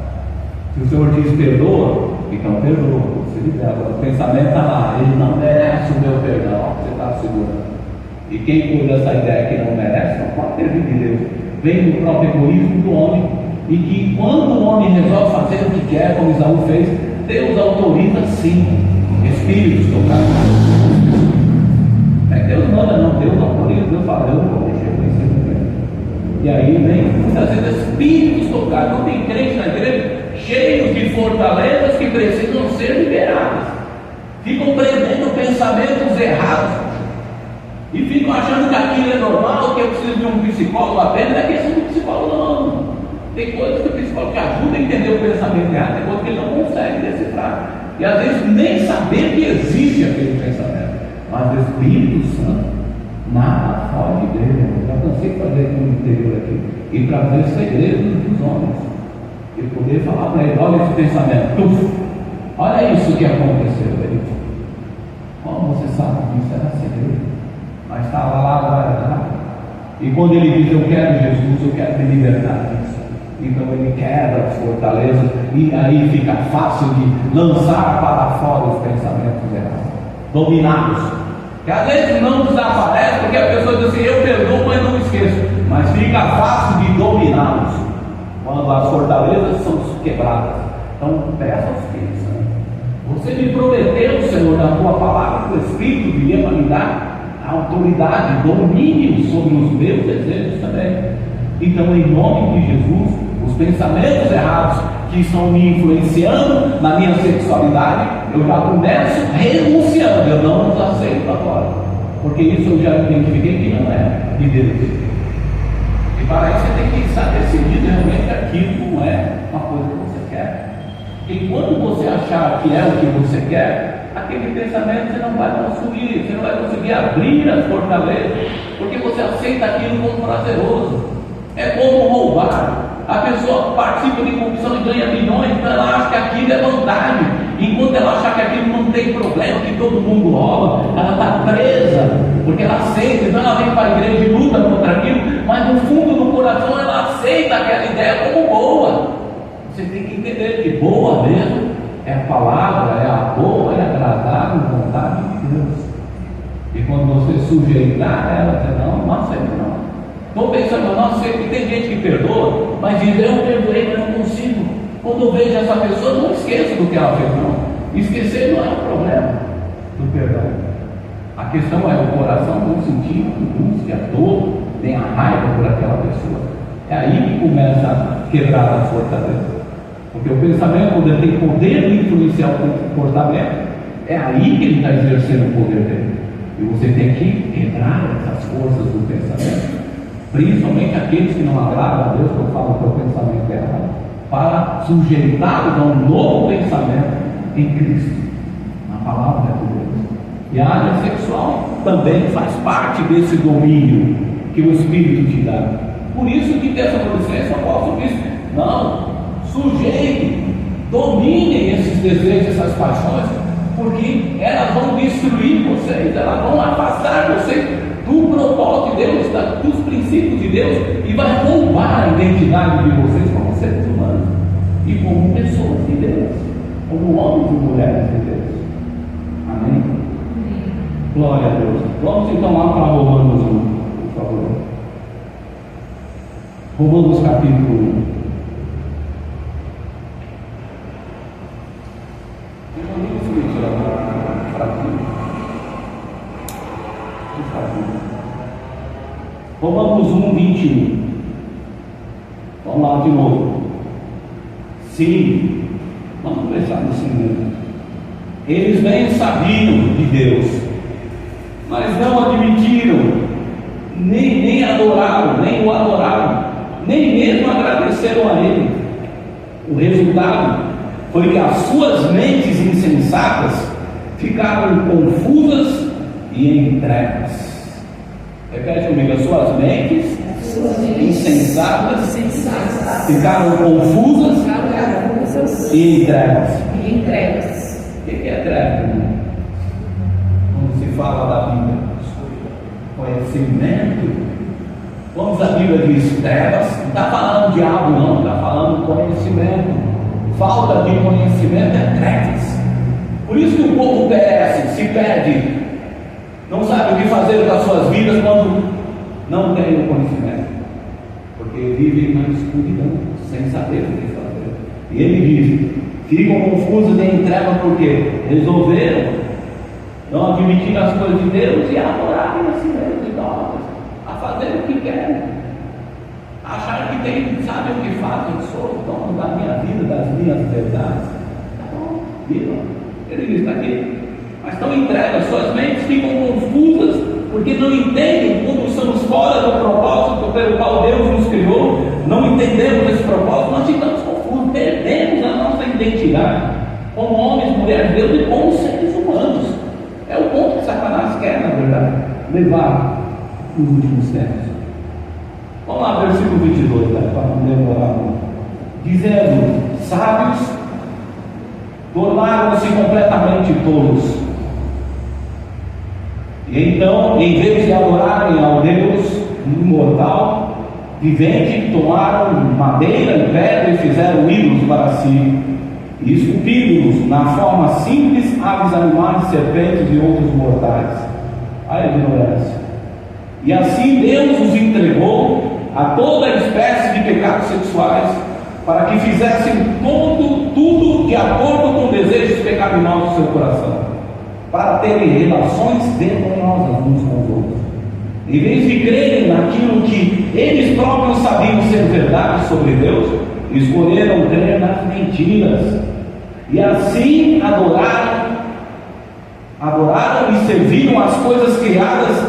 Se o Senhor diz perdoa, então perdoa. Você libera. O pensamento está lá, ele não merece o meu perdão. Você está segurando. E quem cuida dessa ideia que não merece, não pode ter vindo de Deus. Vem do próprio egoísmo do homem, e que quando o homem resolve fazer o que quer, como Isaú fez, Deus autoriza sim espíritos tocados. Não é que Deus manda, não, Deus autoriza, Deus fala, eu não vou mexer com isso. E aí vem muitas vezes espíritos tocados. Não tem crente na igreja cheios de fortalezas que precisam ser liberadas, ficam prendendo pensamentos errados. E ficam achando que aquilo é normal, que eu preciso de um psicólogo apenas. Não é questão do psicólogo, não. Tem coisas que o psicólogo te ajuda a entender o pensamento errado, tem coisas que ele não consegue decifrar. E às vezes nem saber que existe aquele pensamento. Mas o Espírito Santo, nada foge dele. Eu já cansei de fazer aqui no interior aqui e trazer segredos dos homens. E poder falar para ele: olha esse pensamento, olha isso que aconteceu. Ele, como você sabe disso? Era segredo. Mas estava lá agora. E quando ele diz: eu quero Jesus, eu quero me libertar disso, então ele quebra as fortalezas, e aí fica fácil de lançar para fora os pensamentos errados, dominados, que às vezes não desaparece, porque a pessoa diz assim: eu perdoo, mas não esqueço. Mas fica fácil de dominá-los quando as fortalezas são quebradas. Então peça ao Espírito Santo. Você me prometeu, Senhor, na tua palavra, que o Espírito viria para me dar autoridade, domínio sobre os meus desejos também. Então, em nome de Jesus, os pensamentos errados que estão me influenciando na minha sexualidade, eu já começo renunciando. Eu não os aceito agora, porque isso eu já identifiquei que não é de Deus. para isso você tem que estar decidido realmente que aquilo não é uma coisa que você quer. E quando você achar que é o que você quer, aquele pensamento você não vai conseguir, você não vai conseguir abrir as fortalezas, porque você aceita aquilo como prazeroso. É como roubar. A pessoa participa de corrupção e ganha milhões, então ela acha que aquilo é vantagem. Enquanto ela achar que aquilo não tem problema, que todo mundo rouba, ela está presa, porque ela aceita. Então ela vem para a igreja e luta contra aquilo, mas no fundo do coração ela aceita aquela ideia como boa. Você tem que entender que boa mesmo é a palavra, é a boa e agradável vontade de Deus. E quando você sujeitar ela, você não aceita não. Estou pensando, não aceito, tem gente que perdoa, mas diz, eu perdoei, mas não consigo. Quando eu vejo essa pessoa, não esqueço do que ela fez, não. Esquecer não é o problema do perdão. A questão é o coração não sentir angústia, a dor, nem a raiva por aquela pessoa. É aí que começa a quebrar a fortaleza. Porque o pensamento, quando ele tem poder de influenciar o comportamento, é aí que ele está exercendo o poder dele. E você tem que quebrar essas forças do pensamento, principalmente aqueles que não agradam a Deus, que eu falo que o pensamento é errado, para sujeitá-los a um novo pensamento em Cristo, na palavra de Deus. E a área sexual também faz parte desse domínio que o Espírito te dá. Por isso que Tessalonicenses, o apóstolo diz, não, sujeite, dominem esses desejos, essas paixões, porque elas vão destruir vocês, elas vão afastar vocês do propósito de Deus, dos princípios de Deus, e vai roubar a identidade de vocês como seres humanos e como pessoas de Deus, como homens e mulheres de Deus. Amém? Glória a Deus. Vamos então lá para Romanos 1, por favor. Romanos capítulo 1. Romanos 1, 21. Vamos lá de novo. Sim, vamos começar nesse momento. Eles bem sabiam de Deus, mas não admitiram, nem adoraram, nem o adoraram, nem mesmo agradeceram a Ele. O resultado foi que as suas mentes insensatas ficaram confusas e em trevas. Repete comigo, as suas mentes insensatas ficaram confusas e em trevas. O que é trevas? Quando se fala da Bíblia, conhecimento. Quando a Bíblia diz trevas, não está falando diabo, não, está falando conhecimento. Falta de conhecimento é trevas. Por isso que o povo perece, se perde, não sabe o que fazer com as suas vidas quando não tem o conhecimento, porque vivem na escuridão, sem saber o que fazer. E ele diz: ficam confusos e em treva porque resolveram não admitir as coisas de Deus e adorarem a si mesmos, idólatras, a fazer o que querem, achar que tem, sabe o que fazem, eu sou o dono da minha vida, das minhas verdades. Tá bom, viram? Ele diz: está aqui. Mas estão em trevas, suas mentes ficam confusas, porque não entendem quando estamos fora do propósito pelo qual Deus nos criou, não entendemos esse propósito, nós ficamos confusos, perdemos a nossa identidade como homens, mulheres de Deus e como seres humanos. É o ponto que Satanás quer, na verdade, levar nos últimos tempos. Vamos lá, versículo 22, para não demorar muito. Dizendo: sábios tornaram-se completamente tolos. E então, em vez de adorarem ao Deus imortal, vivente, tomaram madeira e pedra e fizeram ídolos para si, e esculpiram-nos na forma simples, aves, animais, serpentes e outros mortais. A ignorância. E assim Deus os entregou a toda espécie de pecados sexuais, para que fizessem tudo de acordo com desejos pecaminosos do seu coração, para terem relações vergonhosas uns com os outros. Em vez de crerem naquilo que eles próprios sabiam ser verdade sobre Deus, escolheram crer nas mentiras, e assim adoraram e serviram as coisas criadas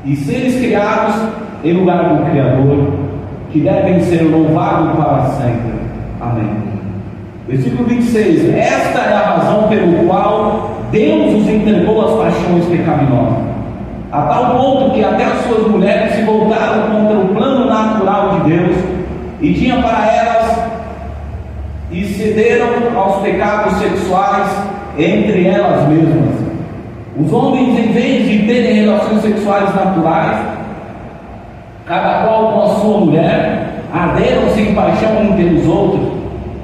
e seres criados em lugar do Criador, que devem ser louvados para sempre. Amém. Versículo 26: esta é a razão pelo qual Deus os entregou às paixões pecaminosas, a tal ponto que até as suas mulheres se voltaram contra o plano natural de Deus e tinham para elas e cederam aos pecados sexuais entre elas mesmas. Os homens, em vez de terem relações sexuais naturais, cada qual com a sua mulher, arderam-se em paixão uns pelos outros,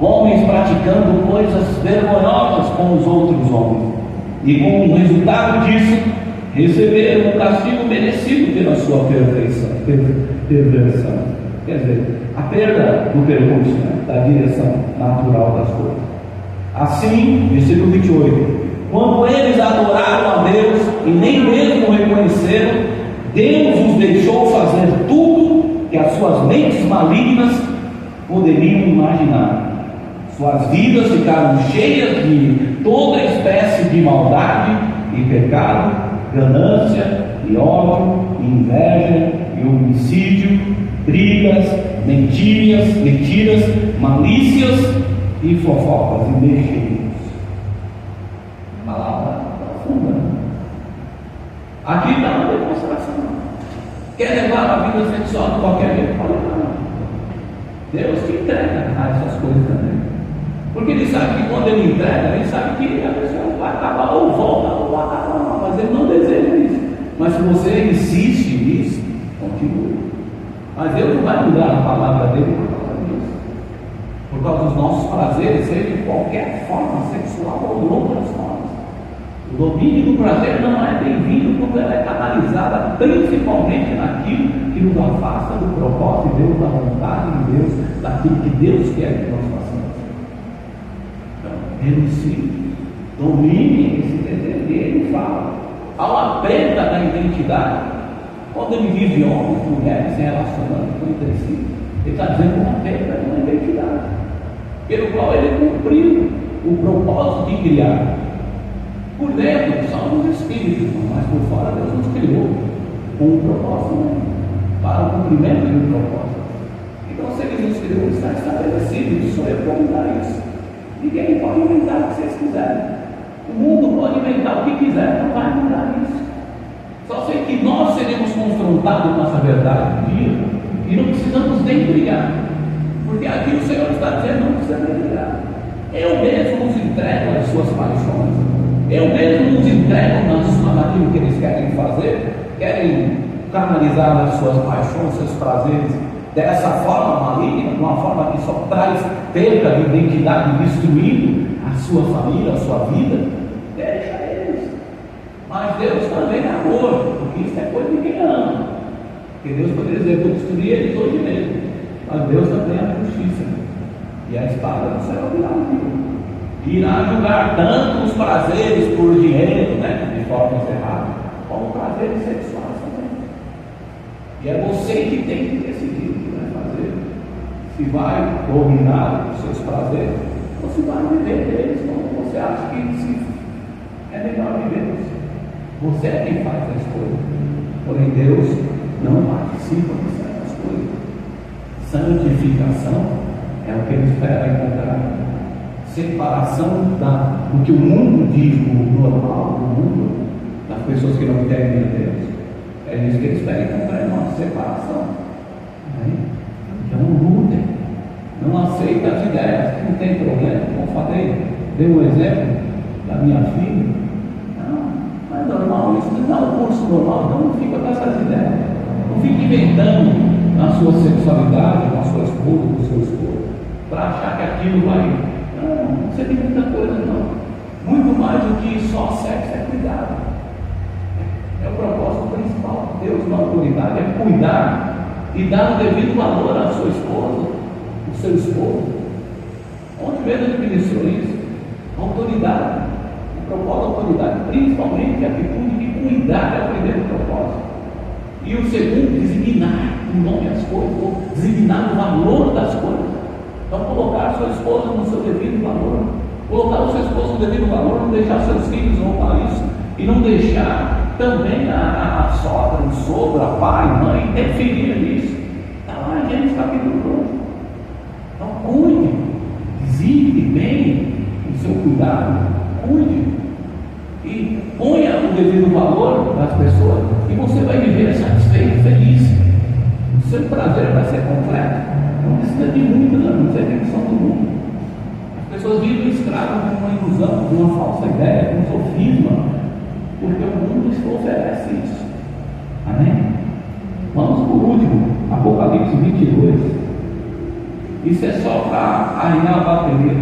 homens praticando coisas vergonhosas com os outros homens, e como resultado disso, receberam o castigo merecido pela sua perversão. Quer dizer, a perda do percurso, da direção natural das coisas. Assim, versículo 28: quando eles adoraram a Deus e nem mesmo reconheceram, Deus os deixou fazer tudo que as suas mentes malignas poderiam imaginar. Suas vidas ficaram cheias de toda espécie de maldade e pecado, ganância e ódio, e inveja e homicídio, brigas, mentiras, malícias e fofocas e mexerias. Palavra profunda. Aqui está uma demonstração. Quer levar a vida sexual de qualquer jeito? Pode levar. Deus te entrega a essas coisas também. Porque ele sabe que quando ele entrega, ele sabe que a pessoa vai acabar ou volta ou vai acabar, mas ele não deseja isso. Mas se você insiste nisso, continue. Mas Deus não vai mudar a palavra dele por causa disso, por causa dos nossos prazeres, seja de qualquer forma sexual ou de outras formas. O domínio do prazer não é bem-vindo quando ela é canalizada principalmente naquilo que nos afasta do propósito de Deus, da vontade de Deus, daquilo que Deus quer que nós façamos. Então, renuncie, domine esse desejo. E ele fala, há uma perda da identidade. Quando ele vive homens e mulheres se relacionando entre si, ele está dizendo uma perda de uma identidade, pelo qual ele cumpriu o propósito de criar. Por dentro somos espíritos, mas por fora Deus nos criou com um propósito, para o cumprimento de um propósito. Então, se ele nos criou, está estabelecido, isso é para mudar isso. Ninguém pode inventar o que vocês quiserem. O mundo pode inventar o que quiser, não vai mudar isso. Só sei que nós seremos confrontados com essa verdade um dia e não precisamos nem brigar, porque aqui o Senhor está dizendo: não precisa nem brigar. Eu mesmo os entrego às suas paixões, eu mesmo os entrego naquilo que eles querem fazer, querem canalizar as suas paixões, seus prazeres dessa forma maligna, de uma forma que só traz perda de identidade, destruindo a sua família, a sua vida. Deixa eles. Mas Deus também é amor, porque isso é coisa de quem ama. Porque Deus poderia dizer: vou destruir eles hoje mesmo. Mas Deus também é a justiça. E a espada do céu irá julgar tanto os prazeres por dinheiro, de forma errada, como prazeres sexuais também. E é você que tem que decidir o que vai fazer. Se vai dominar os seus prazeres, ou se vai viver deles como você acha que é melhor viver. Você é quem faz as coisas. Porém, Deus não participa de certas coisas. Santificação é o que ele espera encontrar. Separação do que o mundo diz, do normal do mundo, das pessoas que não entendem a Deus. É isso que ele espera encontrar em nós, separação. Então, lutem. Não aceita as ideias, não tem problema. Como eu falei, dei um exemplo da minha filha. Não é normal isso, não é um curso normal, então não fica com essas ideias. Não fique inventando na sua sexualidade, com a sua esposa, com o seu esposo, para achar que aquilo vai. Não, você tem muita coisa, não. Muito mais do que só sexo é cuidado. É o propósito principal. Deus, na autoridade, é cuidar e dar o devido valor à sua esposa, ao seu esposo. Onde mesmo ele ministrou isso? Autoridade. O propósito da autoridade, principalmente a atitude de cuidar, é o primeiro propósito. E o segundo, designar o nome das coisas, ou designar o valor das coisas. Então, colocar a sua esposa no seu devido valor, colocar o seu esposo no devido valor, não deixar seus filhos roubar isso, e não deixar também a sogra, o sogro, a pai, a mãe, interferir nisso. Está lá em Gênesis capítulo 12. Então cuide, visite bem o seu cuidado, cuide e ponha o devido valor das pessoas e você vai viver satisfeito, feliz. O seu prazer vai ser completo. Não precisa de muito, não precisa de atenção do mundo. As pessoas vivem escravas de uma ilusão, de uma falsa ideia, de um sofisma, porque o mundo oferece isso. Amém? Vamos por último, Apocalipse 22. Isso é só para alinhar a bateria,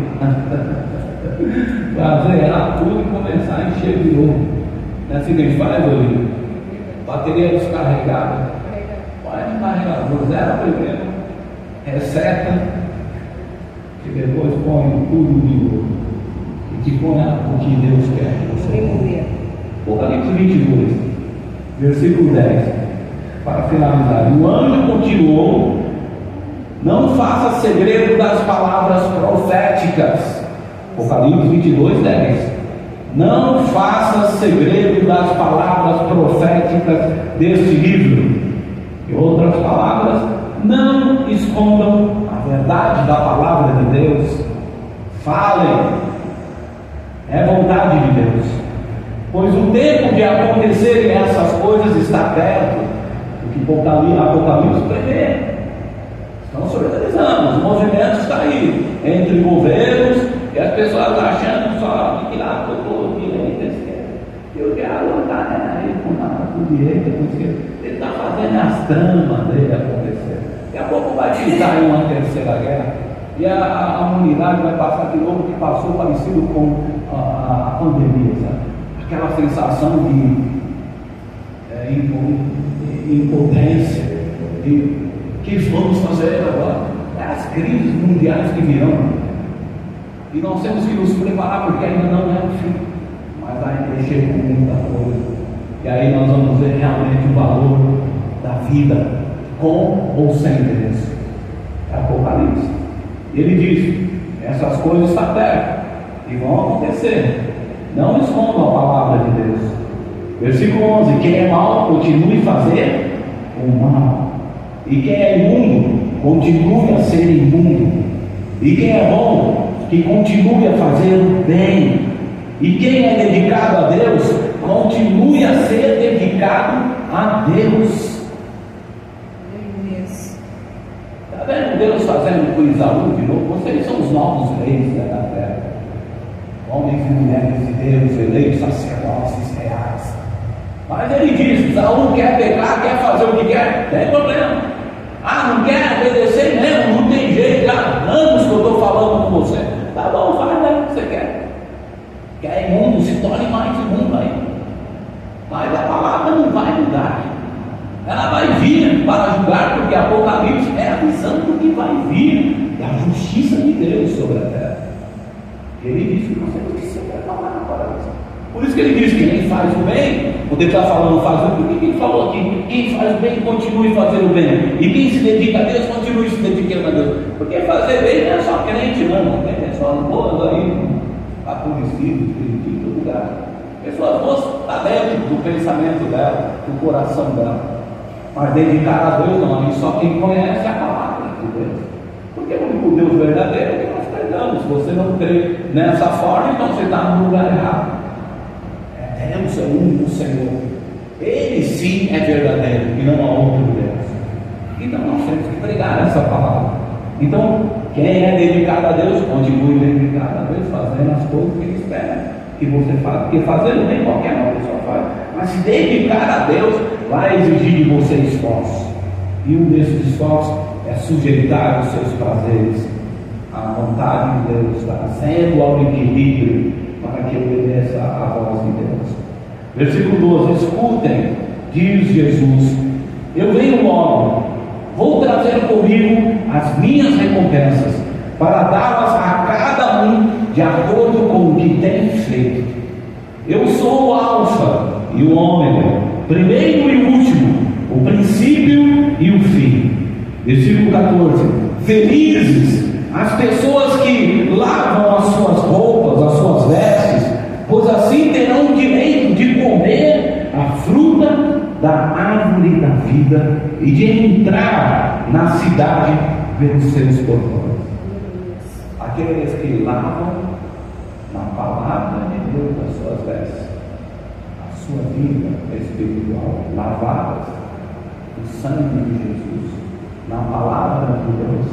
para zerar tudo e começar a encher de novo. Não é assim que a gente faz, Olívio? Bateria descarregada, vai no carregador, zera primeiro, reseta, e depois põe tudo de novo e te põe o que Deus quer que você ponha. Apocalipse 22, versículo 10, para finalizar. O anjo continuou: não faça segredo das palavras proféticas. Apocalipse 22, 10. Não faça segredo das palavras proféticas deste livro. Em outras palavras, não escondam a verdade da palavra de Deus. Falem. É vontade de Deus. Pois o tempo de acontecerem essas coisas está perto. O que Apocalipse prevê. Estão se organizando, os movimentos estão aí, entre governos e as pessoas achando só que lá tocou direita, esquerda. E o diabo não está aí com nada, com direita, com esquerda. Ele está fazendo as tramas dele acontecer. Daqui a pouco vai pisar em uma terceira guerra. E a humanidade vai passar de novo que passou parecido com a pandemia, sabe? Aquela sensação de impotência, de que vamos fazer agora? As crises mundiais que virão. E nós temos que nos preparar, porque ainda não é o fim, mas vai mexer com muita coisa. E aí nós vamos ver realmente o valor da vida, com ou sem Deus. É Apocalipse. Ele diz: essas coisas estão perto e vão acontecer. Não escondam a palavra de Deus. Versículo 11: quem é mau, continue a fazer o mal. E quem é imundo, continue a ser imundo. E quem é bom, que continue a fazer o bem. E quem é dedicado a Deus, continue a ser dedicado a Deus. Está vendo Deus fazendo com Isaú de novo? Vocês são os novos reis da terra. Homens e mulheres de Deus, eleitos sacerdotes reais. Mas ele diz: Isaú quer pecar, quer fazer o que quer, não tem problema. Ah, não quer obedecer mesmo, não tem jeito, já anos que eu estou falando com você. Tá bom, faz o que você quer. Quer imundo, se torne mais imundo aí. Mas a palavra não vai mudar. Ela vai vir para julgar, porque Apocalipse é a visão do que vai vir da justiça de Deus sobre a terra. Ele diz que nós temos que se preparar para isso. Por isso que ele diz que quem faz o bem, quando ele está falando faz o bem, porque quem falou aqui, quem faz o bem, continue fazendo o bem. E quem se dedica a Deus, continue se dedicando a Deus. Porque fazer bem não é só crente, não. Tem pessoas boas aí, catolicismo, em todo lugar. Pessoas boas está dentro do pensamento dela, do coração dela. Mas dedicar a Deus não, e só quem conhece a palavra de Deus. Porque o único Deus verdadeiro é que nós pregamos. Se você não crê nessa forma, então você está no lugar errado. Deus é o único Senhor. Ele sim é verdadeiro e não há outro Deus. Então nós temos que pregar essa palavra. Então, quem é dedicado a Deus, continue dedicado a Deus, fazendo as coisas que Ele espera que você faça. Porque fazendo bem qualquer uma pessoa faz. Mas se dedicar a Deus vai exigir de você esforço. E um desses esforços é sujeitar os seus prazeres à vontade de Deus, trazendo ao equilíbrio para que obedeça a voz de Deus. Versículo 12: escutem, diz Jesus, eu venho logo, vou trazer comigo as minhas recompensas, para dá-las a cada um de acordo com o que tem feito. Eu sou o Alfa e o Ômega, primeiro e último, o princípio e o fim. Versículo 14: felizes as pessoas que lavam as suas roupas, as suas vestes, pois assim terão o direito de comer a fruta da árvore da vida e de entrar na cidade pelos seus portões. Aqueles que lavam na palavra de Deus as suas vestes, a sua vida espiritual, lavadas no sangue de Jesus, na palavra de Deus.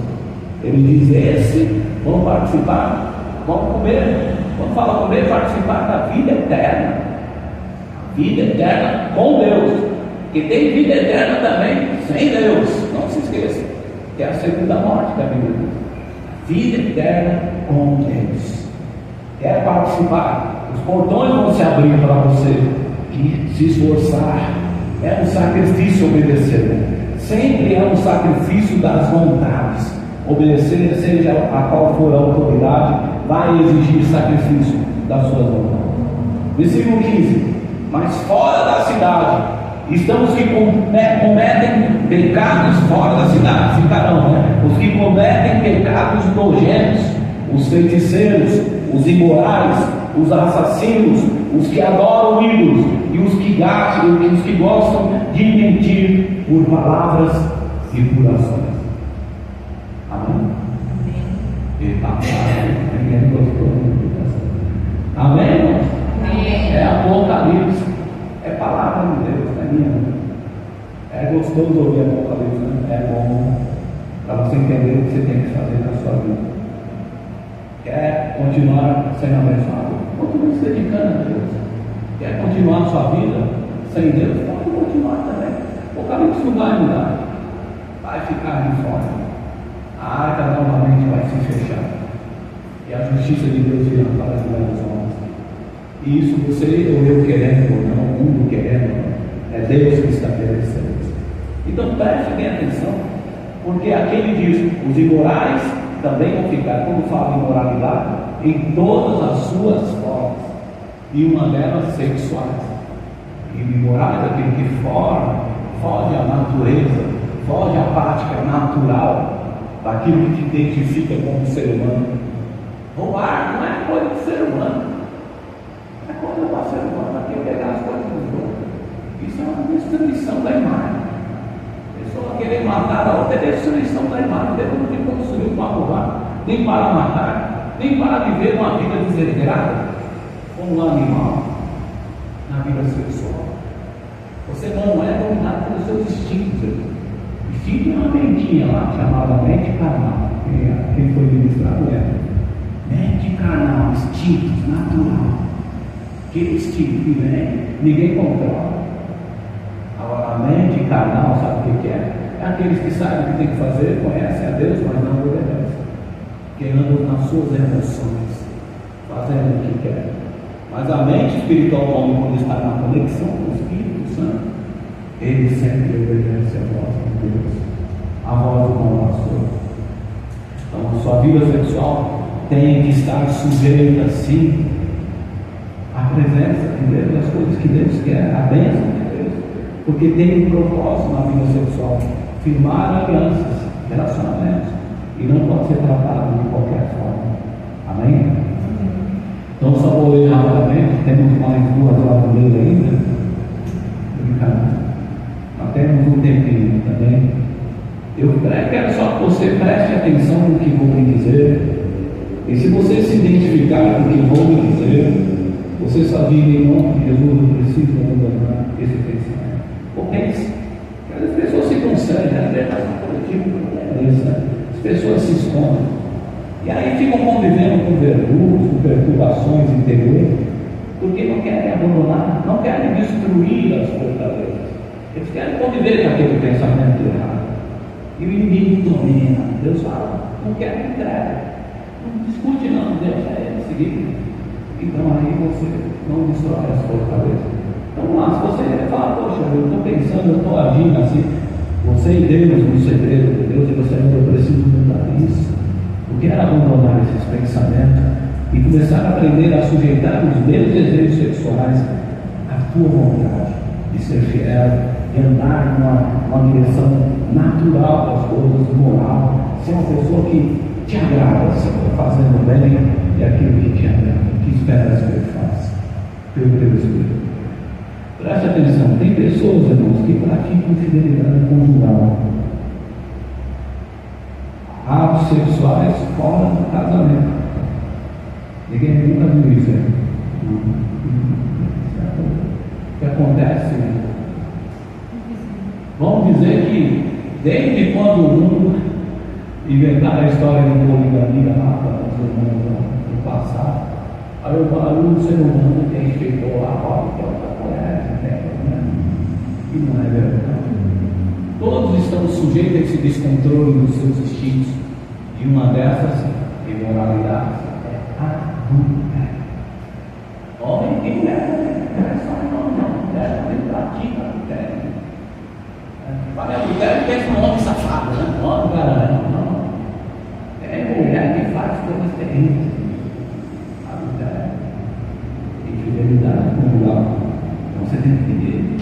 Ele diz: esse vão participar, vão comer, quando fala comer, participar da vida eterna. Vida eterna com Deus, que tem vida eterna também sem Deus. Não se esqueça, que é a segunda morte da Bíblia. Vida eterna com Deus. Quer participar? Os portões vão se abrir para você e se esforçar. É um sacrifício obedecer. Sempre é um sacrifício das vontades. Obedecer, seja a qual for a autoridade, vai exigir sacrifício das suas vontades. Versículo 15. Mas fora da cidade estão os que cometem pecados fora da cidade, ficarão, os que cometem pecados nojentos, os feiticeiros, os imorais, os assassinos, os que adoram ídolos e os que gostam de mentir por palavras e por ações. Amém? Ninguém gostou da Amém, irmãos? É Apocalipse, é palavra de Deus, não é minha. É gostoso ouvir Apocalipse, né? É bom para você entender o que você tem que fazer na sua vida. Quer continuar sendo abençoado? Continue se dedicando a Deus. Quer continuar a sua vida sem Deus? Pode continuar também. Apocalipse não vai mudar, vai ficar de fora. A arca novamente vai se fechar e a justiça de Deus virá para as grandes homens. E isso você ou eu querendo ou não, o mundo querendo, é Deus que estabeleceu isso. Então preste bem atenção, porque aquele diz: os imorais também vão ficar, quando fala em imoralidade, em todas as suas formas, e uma delas sexuais. E o imoral é aquele que foge à natureza, foge à prática natural, daquilo que te identifica como ser humano. Roubar não é coisa de ser humano. É coisa para ser humano, aqui pegar as coisas dos outros. Isso é uma destruição da imagem. A pessoa querer matar a outra é destruição da imagem. Deus não te construiu para roubar, nem para matar, nem para viver uma vida desregrada, como um animal na vida sexual. Você não é dominado pelos seus instintos. Instinto é uma mentinha lá, chamada mente carnal. Quem foi ministrado mente carnal, instintos, natural. Aquele instinto que vem, ninguém controla. Agora, a mente carnal, sabe o que é? É aqueles que sabem o que tem que fazer, conhecem a Deus, mas não obedecem. Que andam nas suas emoções, fazendo o que querem. Mas a mente espiritual, quando está na conexão com o Espírito Santo, ele sempre obedece a voz de Deus, a voz do bom pastor. Então, a sua vida sexual tem que estar sujeita, sim, à presença de Deus, as coisas que Deus quer, a bênção de Deus, porque tem um propósito na vida sexual: firmar alianças, relacionamentos, e não pode ser tratado de qualquer forma. Amém? Então, só vou ler rapidamente, temos mais 2 horas de ler ainda. Brincando. Nós temos um tempinho também. Eu quero só que você preste atenção no que vou lhe dizer. E se você se identificar com o que vou lhe dizer, você sabia em nome de Jesus, eu preciso abandonar esse pensamento. Ou pense, as pessoas se concedem a libertação coletiva, as pessoas se escondem. E aí ficam convivendo com verdugos, com perturbações interiores, porque não querem abandonar, não querem destruir as fortalezas. Eles querem conviver com aquele pensamento errado. E o inimigo domina. Deus fala: não quero entrega. Não discute não, Deus é seguir. Então aí você não destrói as fortalezas. Então lá, se você fala: poxa, eu estou pensando, eu estou agindo assim, você e Deus no segredo de Deus, e você não, eu preciso mudar isso. Eu quero abandonar esses pensamentos e começar a aprender a sujeitar os meus desejos sexuais à tua vontade, de ser fiel, de andar numa direção natural das coisas, moral, ser uma pessoa que te agrada, Senhor, fazendo bem e aquilo que te agrada, que esperas que eu faça, pelo teu Espírito. Preste atenção, tem pessoas, irmãos, que praticam infidelidade conjugal, atos sexuais fora do casamento. Ninguém nunca viu isso, né? O que acontece? Vamos dizer que desde quando o mundo inventaram a história de poligamia lá para os irmãos no passado, aí o barulho do ser humano tem respeitou a roda que é outra coleta, não tem problema. E não é verdade. Todos estamos sujeitos a esse descontrole dos seus instintos. E uma dessas imoralidades é adultério. Homem e mulher, não é só não, mulher também pratica adultério. Fala adultério que é um homem safado, né? Homem garanhão, não. É mulher que faz coisas terríveis. Adultério. Infidelidade conjugal. Então você tem que entender.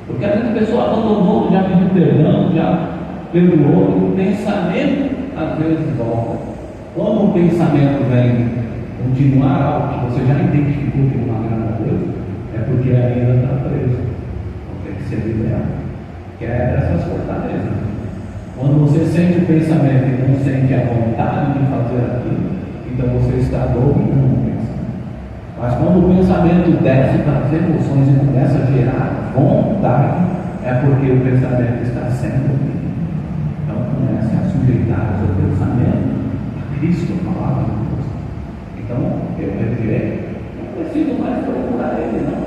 Porque às vezes a pessoa abandonou, já pediu perdão, já perdoou, e o pensamento às vezes volta. Quando o pensamento vem continuar algo que você já identificou que não agrada a Deus, é porque ainda está preso. Então tem que ser liberado. Que é essas fortalezas. Quando você sente o pensamento e não sente a vontade de fazer aquilo, então você está dominando o pensamento. Mas quando o pensamento desce para as emoções e começa a gerar vontade, é porque o pensamento está sendo ouvido. Então comece a sujeitar o seu pensamento a Cristo, a palavra de Deus. Então eu retirei, não preciso mais procurar Ele, não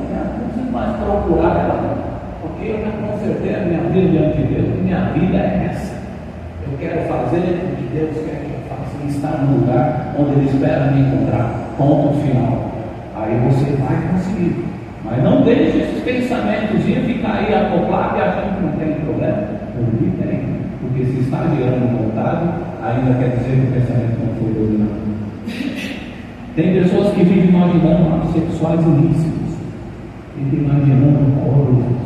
preciso mais procurar ela. Porque eu já consertei a minha vida diante de Deus, minha vida é essa. Eu quero fazer o que Deus quer que eu faça, e estar no lugar onde Ele espera me encontrar. Ponto final. Aí você vai conseguir. Mas não deixe esses pensamentos ir ficar aí acoplados e achando que não tem problema. Porque tem. Porque se está gerando vontade, ainda quer dizer que o pensamento não foi dominado. Tem pessoas que vivem imaginando atos sexuais ilícitos, vivem imaginando horrores,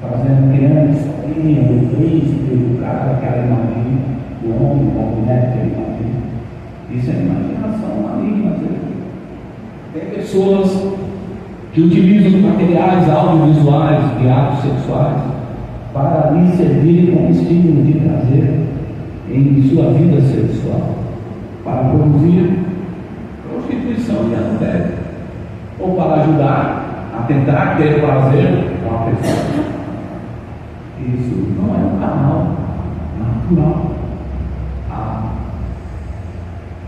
fazendo criando historinha do príncipe, do cara que ela imagina, do homem, da mulher que ela imagina. Isso é imaginação maligna. Tem pessoas que utilizam materiais audiovisuais de atos sexuais para lhe servir como estímulo de prazer em sua vida sexual, para produzir prostituição de adultério, ou para ajudar a tentar ter prazer com a pessoa. Isso não é um canal natural. A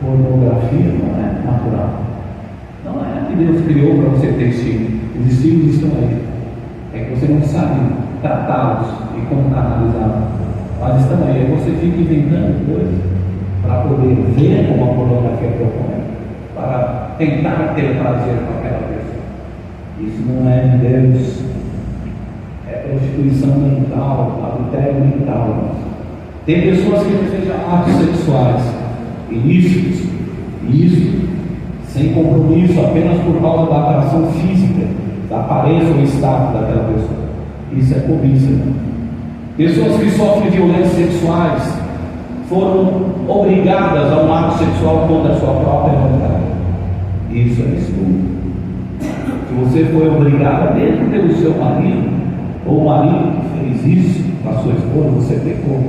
pornografia não é natural. Não é que Deus criou para você ter estímulo. Os estímulos estão aí. É que você não sabe tratá-los e como canalizá-los. Mas estão aí. Aí você fica inventando coisas para poder ver como a pornografia propõe, para tentar ter prazer com aquela pessoa. Isso não é de Deus. É prostituição mental, adultério mental. Tem pessoas que desejam atos sexuais ilícitos, e isso sem compromisso, apenas por causa da atração física, da aparência ou status daquela pessoa. Isso é cobiça. Pessoas que sofrem violências sexuais foram obrigadas a um ato sexual contra a sua própria vontade. Isso é estupro. Se você foi obrigado mesmo pelo seu marido, ou o marido que fez isso com a sua esposa, você pecou.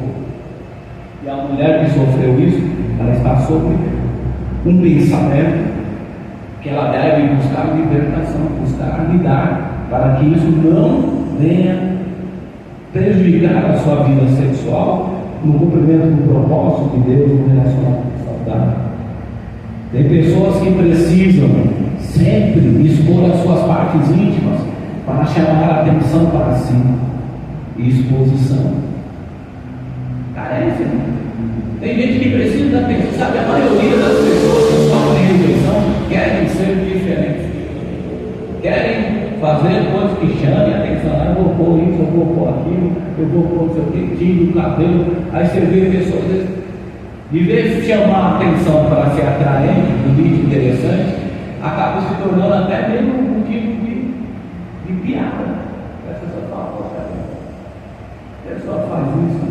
E a mulher que sofreu isso, ela está sobre um pensamento que ela deve buscar libertação, buscar lidar, para que isso não venha prejudicar a sua vida sexual no cumprimento do propósito de Deus no relacionamento saudável. Tem pessoas que precisam sempre expor as suas partes íntimas para chamar a atenção para si. Exposição. Carência. Tem gente que precisa da atenção. Sabe, a maioria das pessoas que sofrem rejeição querem ser diferentes. Querem fazer coisas que chamem a atenção. Eu vou pôr isso, eu vou pôr aquilo, eu vou pôr o seu tiro, o cabelo. Aí você vê pessoas, de vez de chamar a atenção para ser atraente, bonito, interessante, acaba se tornando até mesmo um motivo de piada. Essa pessoa fala, a pessoa faz isso.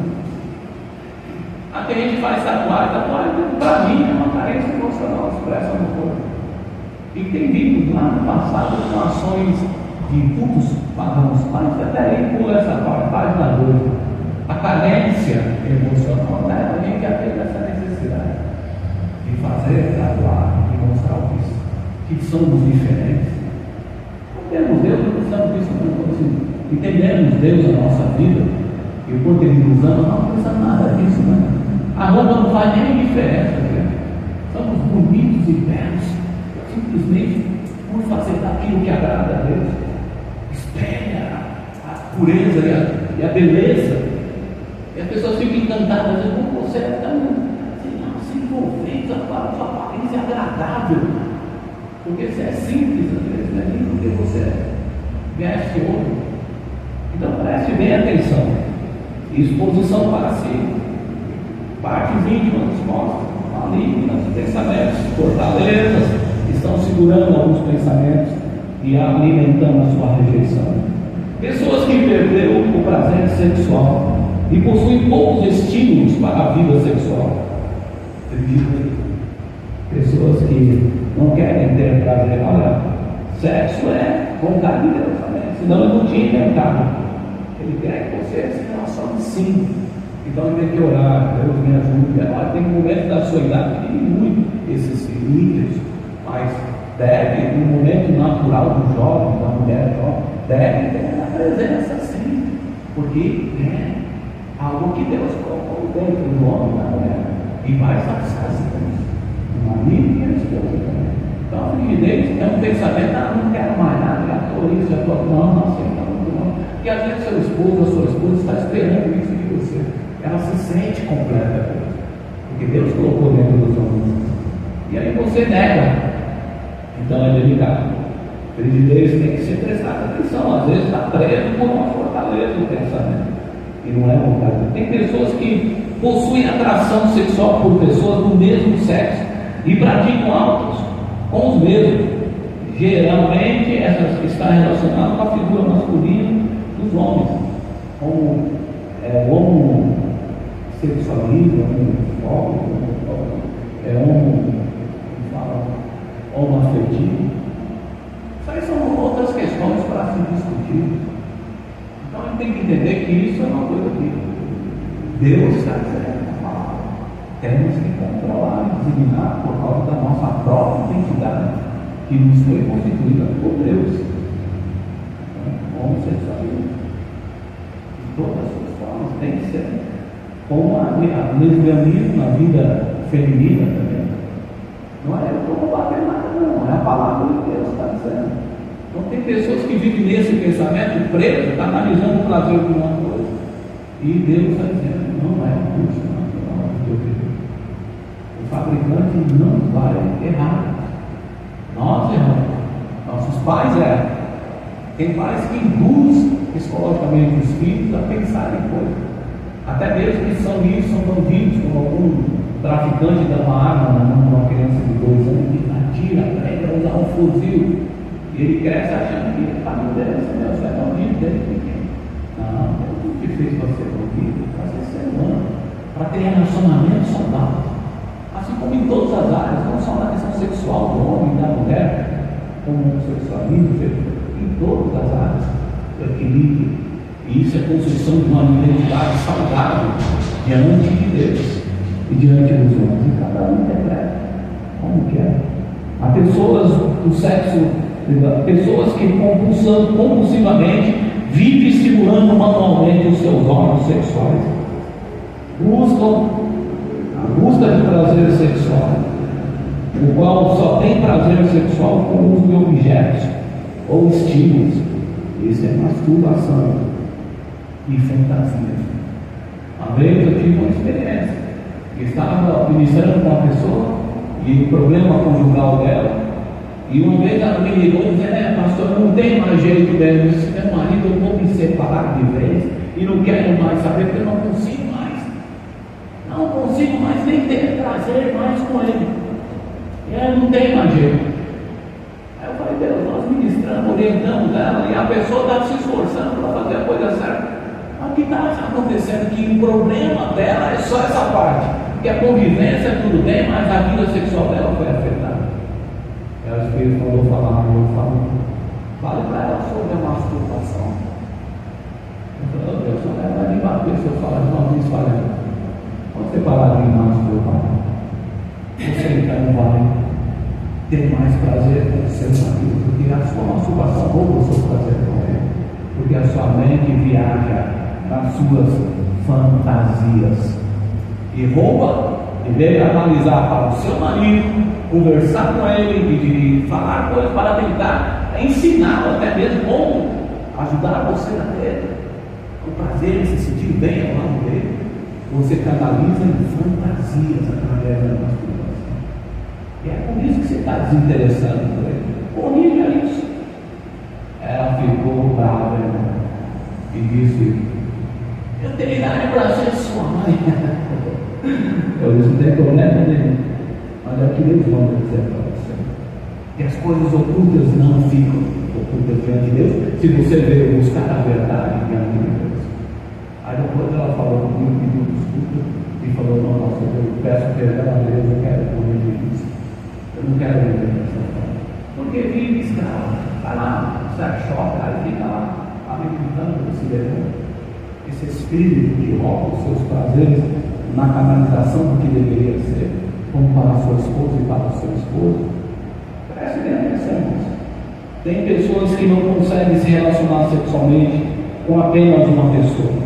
Até a gente faz tatuagem para mim é uma carência emocional, expressa no corpo. E tem vindo lá no passado com ações de cultos pagãos, mas até aí pula essa parte, página 2. A carência emocional leva a gente a ter essa necessidade de fazer, graduar, de mostrar que somos diferentes. Não temos Deus, não precisamos disso, não. Entendemos Deus na nossa vida, e o quanto Ele nos ama, não precisa nada disso, né? A roupa não faz nem diferença, né? Somos bonitos e belos, simplesmente por fazer daquilo que agrada a Deus. Espelha a pureza e a beleza. E as pessoas ficam encantadas, dizendo, como você é tão, assim, envolvente, a sua aparência é agradável. Porque você é simples, às vezes, não é nem porque você veste ouro. Então preste bem atenção. Exposição para si. Partes íntimas mostram malignas, pensamentos, fortalezas, estão segurando alguns pensamentos e alimentando a sua rejeição. Pessoas que perderam o prazer sexual e possuem poucos estímulos para a vida sexual. Pessoas que não querem ter prazer. Olha, sexo é vontade de Deus também, senão ele não tinha inventado. Ele quer que você se relacione sim. Então ele tem que orar, Deus me ajude. Olha, tem momentos da sua idade que diminui esses limites, mas deve, no momento natural do jovem, da mulher jovem, deve ter a presença sim, porque é algo que Deus colocou dentro do homem e da mulher, e vai satisfazer isso. O marido e a esposa também. Então a frigidez é um pensamento, não quero mais nada, já estou isso, já estou. Não aceita muito não. Porque às vezes seu esposo, a sua esposa está esperando isso de você. Ela se sente completa, porque Deus colocou dentro dos homens. E aí você nega. Então é delicado. Frigidez tem que ser prestada atenção. Às vezes está preso por uma fortaleza do pensamento. E não é vontade. Tem pessoas que possuem atração sexual por pessoas do mesmo sexo e praticam atos com os mesmos. Geralmente essa está relacionada com a figura masculina dos homens, como homossexualismo, homoafetivo. Isso aí são outras questões para se discutir. Então a gente tem que entender que isso é uma coisa que Deus está dizendo na palavra. Temos que controlar e designar por causa da nossa própria identidade, que nos foi constituída por Deus. Homossexualismo, de todas as suas formas, tem que ser. Como a lesbianismo na vida feminina também. Não é eu estou combatendo nada, não. É a palavra de Deus que está dizendo. Então tem pessoas que vivem nesse pensamento preso, está analisando o prazer de uma coisa. E Deus está dizendo, não é isso, não é o que o fabricante não vai errar. Nós erramos. Nossos pais erram. Tem pais que induzem psicologicamente os filhos a pensar em coisas. Até mesmo que são bandidos, como algum traficante dá uma arma na mão de uma criança de 2 anos que atira, aprende a usar um fuzil. E ele cresce achando que ele está no Deus, você é bandido desde pequeno. Não, Deus não te fez para ser bandido, para ser ser humano, para ter relacionamento saudável. Assim como em todas as áreas, não só na questão sexual do homem e da mulher, como no sexualismo, em todas as áreas, o equilíbrio. E isso é a construção de uma identidade saudável diante de Deus e diante dos homens. E cada um interpreta como quer. Há pessoas do sexo, pessoas que compulsivamente vivem estimulando manualmente os seus órgãos sexuais. Buscam a busca de prazer sexual, o qual só tem prazer sexual com o uso de objetos ou estímulos. Isso é masturbação e fantasia. Uma vez eu tive uma experiência. Estava ministrando com uma pessoa e o problema conjugal dela. E uma vez ela me ligou dizendo: pastor, não tem mais jeito dela. Se meu marido, eu vou me separar de vez e não quero mais saber, porque eu não consigo mais. Não consigo mais nem ter prazer mais com ele. E ela não tem mais jeito. Aí eu falei: Deus, nós ministramos, orientamos ela e a pessoa está se esforçando para fazer a coisa certa. Mas o que está acontecendo é que o problema dela é só essa parte, que a convivência é tudo bem, mas a vida sexual dela foi afetada. Ela fez, quando eu falar, eu falo. Fale para ela sobre a masturbação. Eu falei, oh Deus, ela vai me bater se eu falar de uma vez falando. Quando você parar de masturbar, você então vai ter mais prazer com o seu marido, porque a sua masturbação rouba o seu prazer com ele, porque a sua mente viaja nas suas fantasias e rouba, em vez de analisar para o seu marido, conversar com ele e falar coisas para tentar ensiná-lo até mesmo como ajudar você a ter o prazer de se sentir bem ao lado dele. Você canaliza em fantasias através da masturbação. E é por isso que você está desinteressando por ele. Corrija isso. Ela ficou brava, irmão, e disse: eu tenho idade para ser sua mãe. Eu disse: não tem problema nenhum, mas é que Deus manda dizer para você. E as coisas ocultas não ficam ocultas diante de Deus, se você veio buscar a verdade diante de Deus. Aí depois ela falou comigo, pediu desculpa e falou: não, nossa, eu peço perdão a Deus, eu quero corrigir isso. Eu não quero viver dessa forma. Porque vive escravo, vai lá no sex shop, aí fica lá alimentando esse demônio, esse espírito que rouba os seus prazeres na canalização do que deveria ser, como para a sua esposa e para o seu esposo. Preste atenção, irmãos. Tem pessoas que não conseguem se relacionar sexualmente com apenas uma pessoa.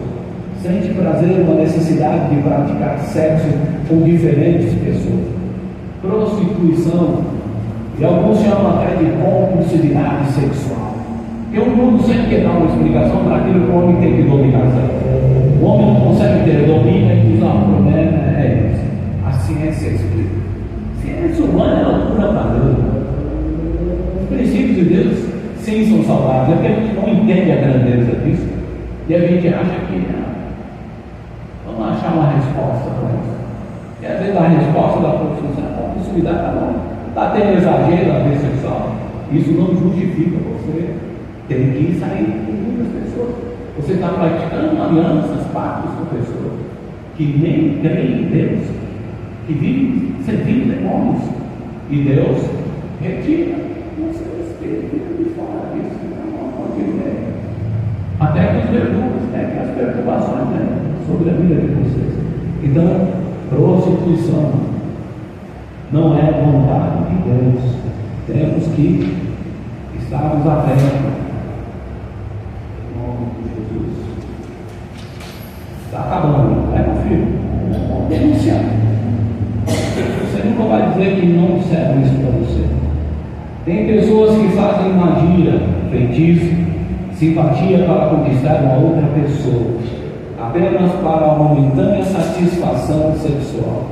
Sente prazer, uma necessidade de praticar sexo com diferentes pessoas. Prostituição, e alguns chamam até de compulsividade sexual. Porque o mundo sempre quer dar uma explicação para aquilo que o homem tem que dominar. O homem não consegue ter domínio e diz: não, o problema é isso. A ciência explica. A ciência humana é loucura para Deus. Os princípios de Deus sim são saudáveis, é porque a gente não entende a grandeza disso e a gente acha que vamos achar uma resposta para isso. E às vezes a resposta da compulsividade está bom, está tendo exagero na vida sexual. Isso não justifica você ter que sair com muitas pessoas. Você está praticando alianças, pactos com pessoas que nem creem em Deus, que vivem servindo demônios, e Deus retira o seu espírito de fora disso. Até que os verdugos, que as perturbações sobre a vida de vocês. Então, prostituição não é vontade de Deus. Temos que estarmos atentos. Em nome de Jesus. Está acabando, meu filho? Vamos denunciar. Você nunca vai dizer que não serve isso para você. Tem pessoas que fazem magia, feitiço, simpatia para conquistar uma outra pessoa, apenas para uma momentânea satisfação sexual,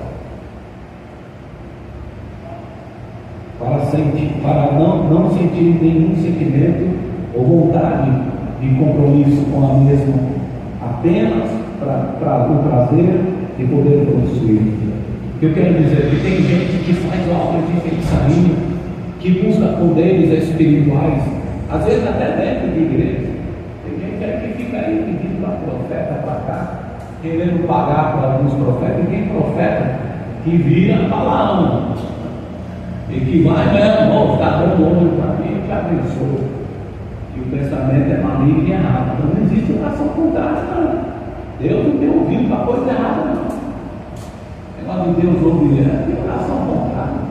para não sentir nenhum sentimento ou vontade de compromisso com a mesma, apenas para o prazer de poder possuir. Eu quero dizer que tem gente que faz obras de feitiçaria, que busca poderes espirituais, às vezes até dentro de igreja. Tem gente aí que fica aí pedindo para profeta para cá, querendo pagar para alguns profetas, e tem profeta que vira Balaão e que vai mesmo, está dando olho para mim, te abençoa. E o pensamento é maligno e errado. Não existe oração contrária, não. Deus não tem ouvido para coisa errada, não. O negócio de Deus ouve, tem oração contrária.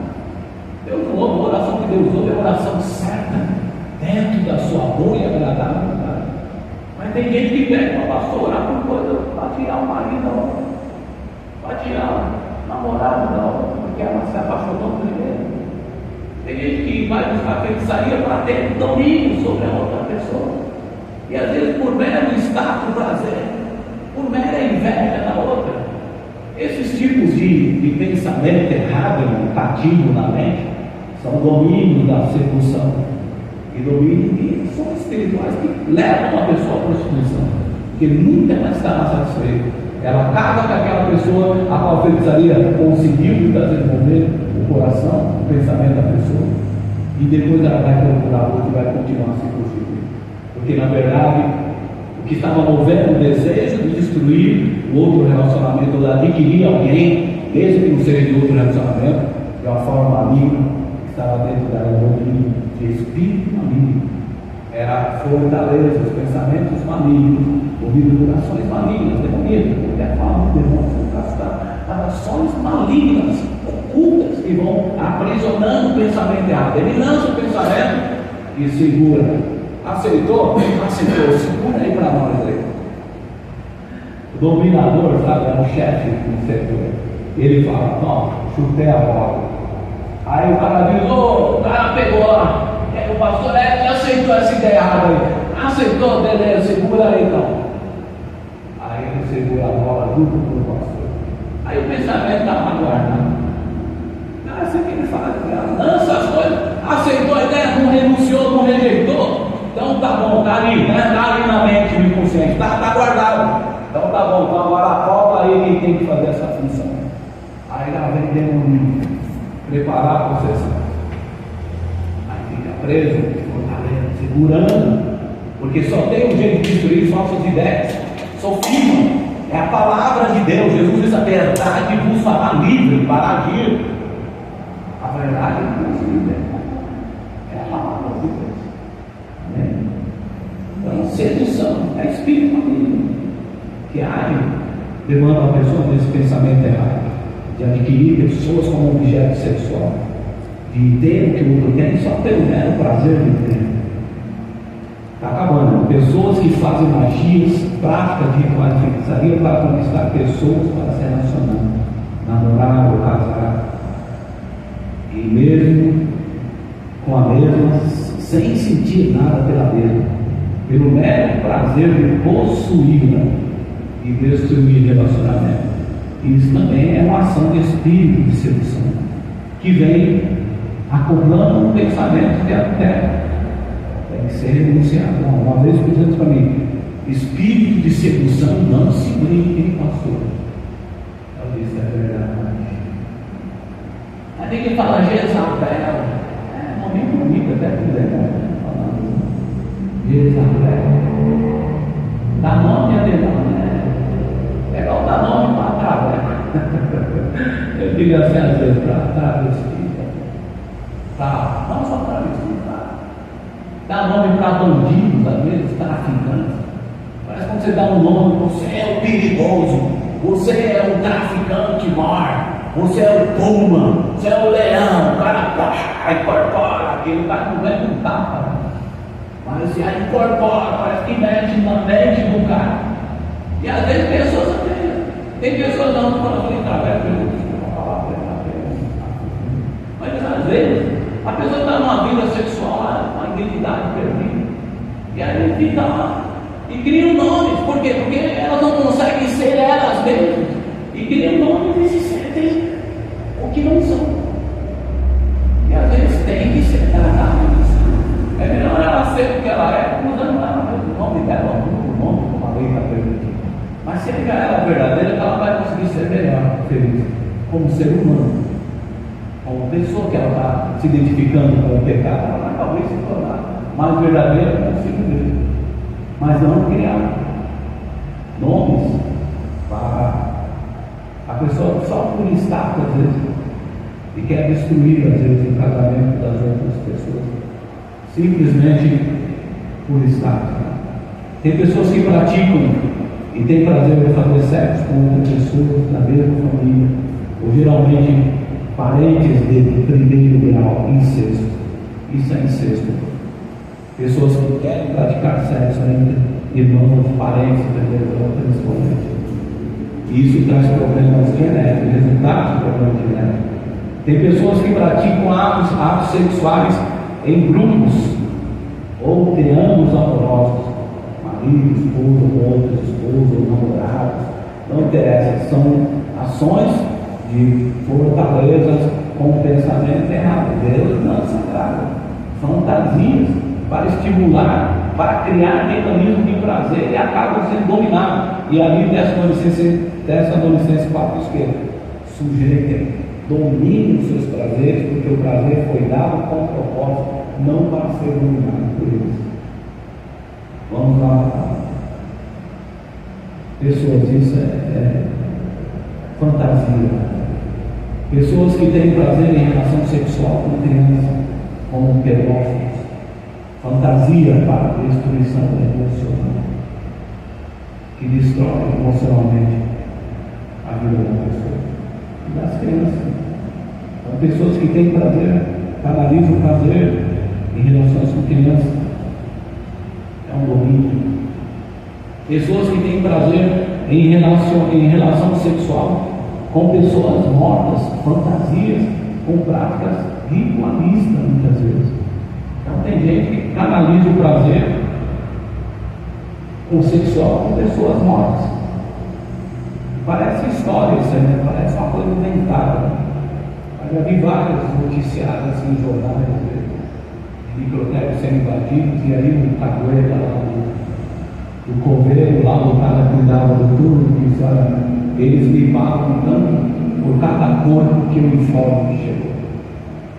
Deus não ouve, a oração que Deus ouve é a oração certa, dentro da sua boa e agradável vontade. Mas tem gente que pede para pastor orar por coisa, para tirar o marido da outra, para tirar o namorado da outra, porque ela se apaixonou primeiro. Tem gente que vai buscar feitiçaria para ter domínio sobre a outra pessoa. E às vezes por mero status, prazer, por mera inveja da outra. Esses tipos de pensamento errado, cativo na mente, são domínio da sedução. E domínio que são espirituais que levam a pessoa à prostituição, porque nunca mais estará satisfeito. Ela casa com aquela pessoa a qual a feitiçaria conseguiu desenvolver o coração, o pensamento da pessoa, e depois ela vai procurar outro e vai continuar a se prostituir, porque na verdade o que estava movendo o desejo de destruir o outro relacionamento, ou de adquirir alguém, mesmo que não seja de outro relacionamento, de uma forma maligna, estava dentro da domínio de espírito maligno, a fortaleza, os pensamentos malignos, ouvindo orações malignas, demoníacas, porque a fala do demônio são castradas, ações malignas, ocultas, que vão aprisionando o pensamento errado. Ele lança o pensamento e segura. Aceitou? Aceitou. Segura aí para nós aí. O dominador, sabe, é o chefe do setor. Ele fala, não, chutei a bola. Aí o cara diz, o cara pegou lá. O pastor ele aceitou essa ideia errada aí. Aceitou, beleza, segura aí então. Aí ele segura a bola junto com o pastor. Aí o pensamento está aguardando. Ah, isso que ele faz, lança as coisas, aceitou a ideia, não renunciou, não rejeitou. Então tá bom, tá ali, né? Tá ali na mente do inconsciente, tá guardado. Então tá bom, então agora toca aí quem tem que fazer essa função. Aí lá vem demoninho, preparar a processão. Aí fica preso, fortalecendo, segurando, porque só tem um jeito de destruir falsas ideias. Sou firme, é a palavra de Deus. Jesus diz: a verdade vos fará livre para agir. A verdade vos liberta. É a palavra de Deus. Amém? Então, sedução é espírito maligno que age, demanda a pessoa desse pensamento errado, de adquirir pessoas como objeto sexual, de ter o que o outro tem só pelo mero prazer de ter. Está acabando. Pessoas que fazem magias, práticas de rituais de feitiçaria para conquistar pessoas para se relacionar, namorar ou casar, e mesmo com a mesma, sem sentir nada pela mesma, pelo mero prazer de possuí-la e destruir relacionamento. Isso também é uma ação de espírito de sedução, que vem acoplando um pensamento que até tem que ser renunciado. Uma vez dizendo para mim: espírito de sedução, não se brinque, pastor. Eu disse: é verdade. Aí tem que falar Jezabel. Nome bonito, até puder falando Jezabel. Dá nome a demônio, né? É igual dar nome para traveco. Eu digo assim às vezes: para travestida. Tá, não só travestida. Dá nome para bandidos, às vezes traficantes. Parece quando você dá um nome: você é o perigoso, você é o traficante mar. Você é o puma, você é o leão, o cara incorpora, aquele cara não vai com tapa, mas assim, aí incorpora, parece que mexe na mente do cara. E às vezes pessoas também, tem pessoas não que falam assim, mas às vezes a pessoa está numa vida sexual, uma identidade perdida, e aí fica lá e cria nomes. Por quê? Porque elas não conseguem ser elas mesmas e criam nomes e se sentem o que não são. E às vezes tem que ser tratadas. É melhor ela ser o que ela é, usando o nome dela, o nome como a lei está permitindo. Mas se ela é verdadeira, ela vai conseguir ser melhor, feliz, como ser humano, como pessoa que ela está se identificando com o pecado. Ela vai talvez se tornar mais verdadeira consigo mesmo, mas não criar nomes para a pessoa só por status, às vezes, e quer destruir, às vezes, o casamento das outras pessoas, simplesmente por status. Tem pessoas que praticam e têm prazer em fazer sexo com outras pessoas da mesma família, ou geralmente parentes de primeiro grau, incesto. Isso é incesto. Pessoas que querem praticar sexo entre irmãos, parentes de primeiro grau, principalmente. Isso traz problemas genéticos, resultados de problemas genéticos. Tem pessoas que praticam atos sexuais em grupos ou triângulos amorosos, marido, esposa, outras esposas, namorados, não interessa, são ações de fortalezas com pensamento errado. Deus não se trata, fantasias para estimular, para criar mecanismos de prazer e acabam sendo dominados. E ali dessa adolescência para a esquerda, sujeitem, dominem os seus prazeres, porque o prazer foi dado com propósito, não para ser dominado por eles. Vamos lá. Pessoas, isso é fantasia. Pessoas que têm prazer em relação sexual com crianças, como pedófilos, fantasia para a destruição emocional, que destrói emocionalmente a vida da pessoa e das crianças. São pessoas que têm prazer, canalizam prazer em relações com crianças. É um domínio. Pessoas que têm prazer em relação sexual com pessoas mortas, fantasias, com práticas ritualistas muitas vezes. Então tem gente que canaliza o prazer com sexual com pessoas mortas. Parece história isso aí, né? Parece uma coisa inventada. Eu já vi vários noticiários assim, em jornais, de microtérios sendo invadidos, e aí o cagueta lá do coveiro, lá o cara cuidava do tudo, e disse, olha, eles me pagam tanto por cada corpo que o informe chegou,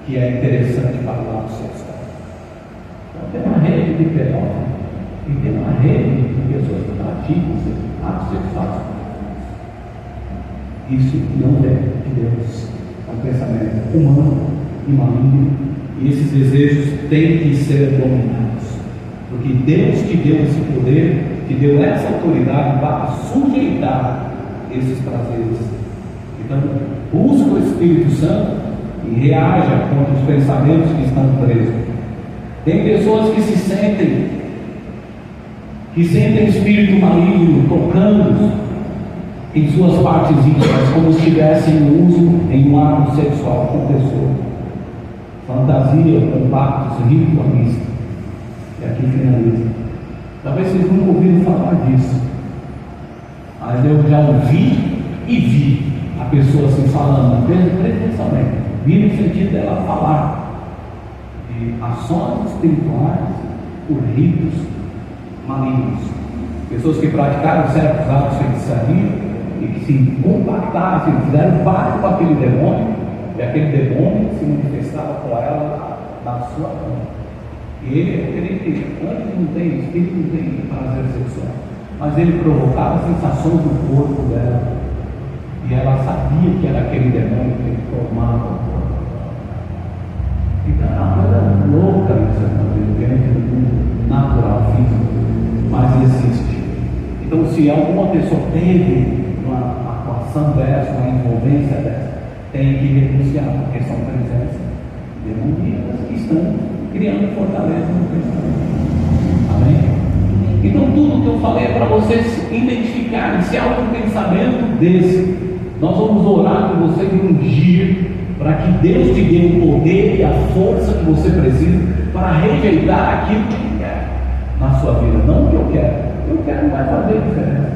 que é interessante para o lado sexual. Então tem uma rede de pedófilos, e tem uma rede de pessoas que praticam atos sexuais. Isso não é de Deus. É um pensamento humano e maligno, e esses desejos têm que ser dominados, porque Deus te deu esse poder, te deu essa autoridade para sujeitar esses prazeres. Então, busca o Espírito Santo e reaja contra os pensamentos que estão presos. Tem pessoas que sentem espírito maligno tocando em suas partes íntimas, como se tivessem uso em um ato sexual com pessoa. Fantasia com pactos ritualistas. E aqui finaliza. Talvez vocês nunca ouviram falar disso, mas eu já ouvi e vi a pessoa assim falando, presencialmente. Vi no sentido dela falar de ações espirituais por ritos malignos. Pessoas que praticaram certos atos de feitiçaria e que se compactaram, se fizeram pacto com aquele demônio, e aquele demônio se manifestava com ela na sua mão. E ele, aquele que antes não tem espírito, não tem prazer sexual, mas ele provocava sensações no corpo dela, e ela sabia que era aquele demônio que ele formava o corpo. Então é uma coisa louca isso, dentro do mundo natural, físico, mas existe. Então, se alguma pessoa teve uma atuação dessa, uma envolvência dessa, tem que renunciar, porque são presenças demoníacas que estão criando fortaleza no pensamento. Amém? Então, tudo que eu falei é para vocês identificarem. Se há algum pensamento desse, nós vamos orar por você e ungir, para que Deus te dê o poder e a força que você precisa para rejeitar aquilo que Ele quer na sua vida. Não o que eu quero não vai fazer diferença,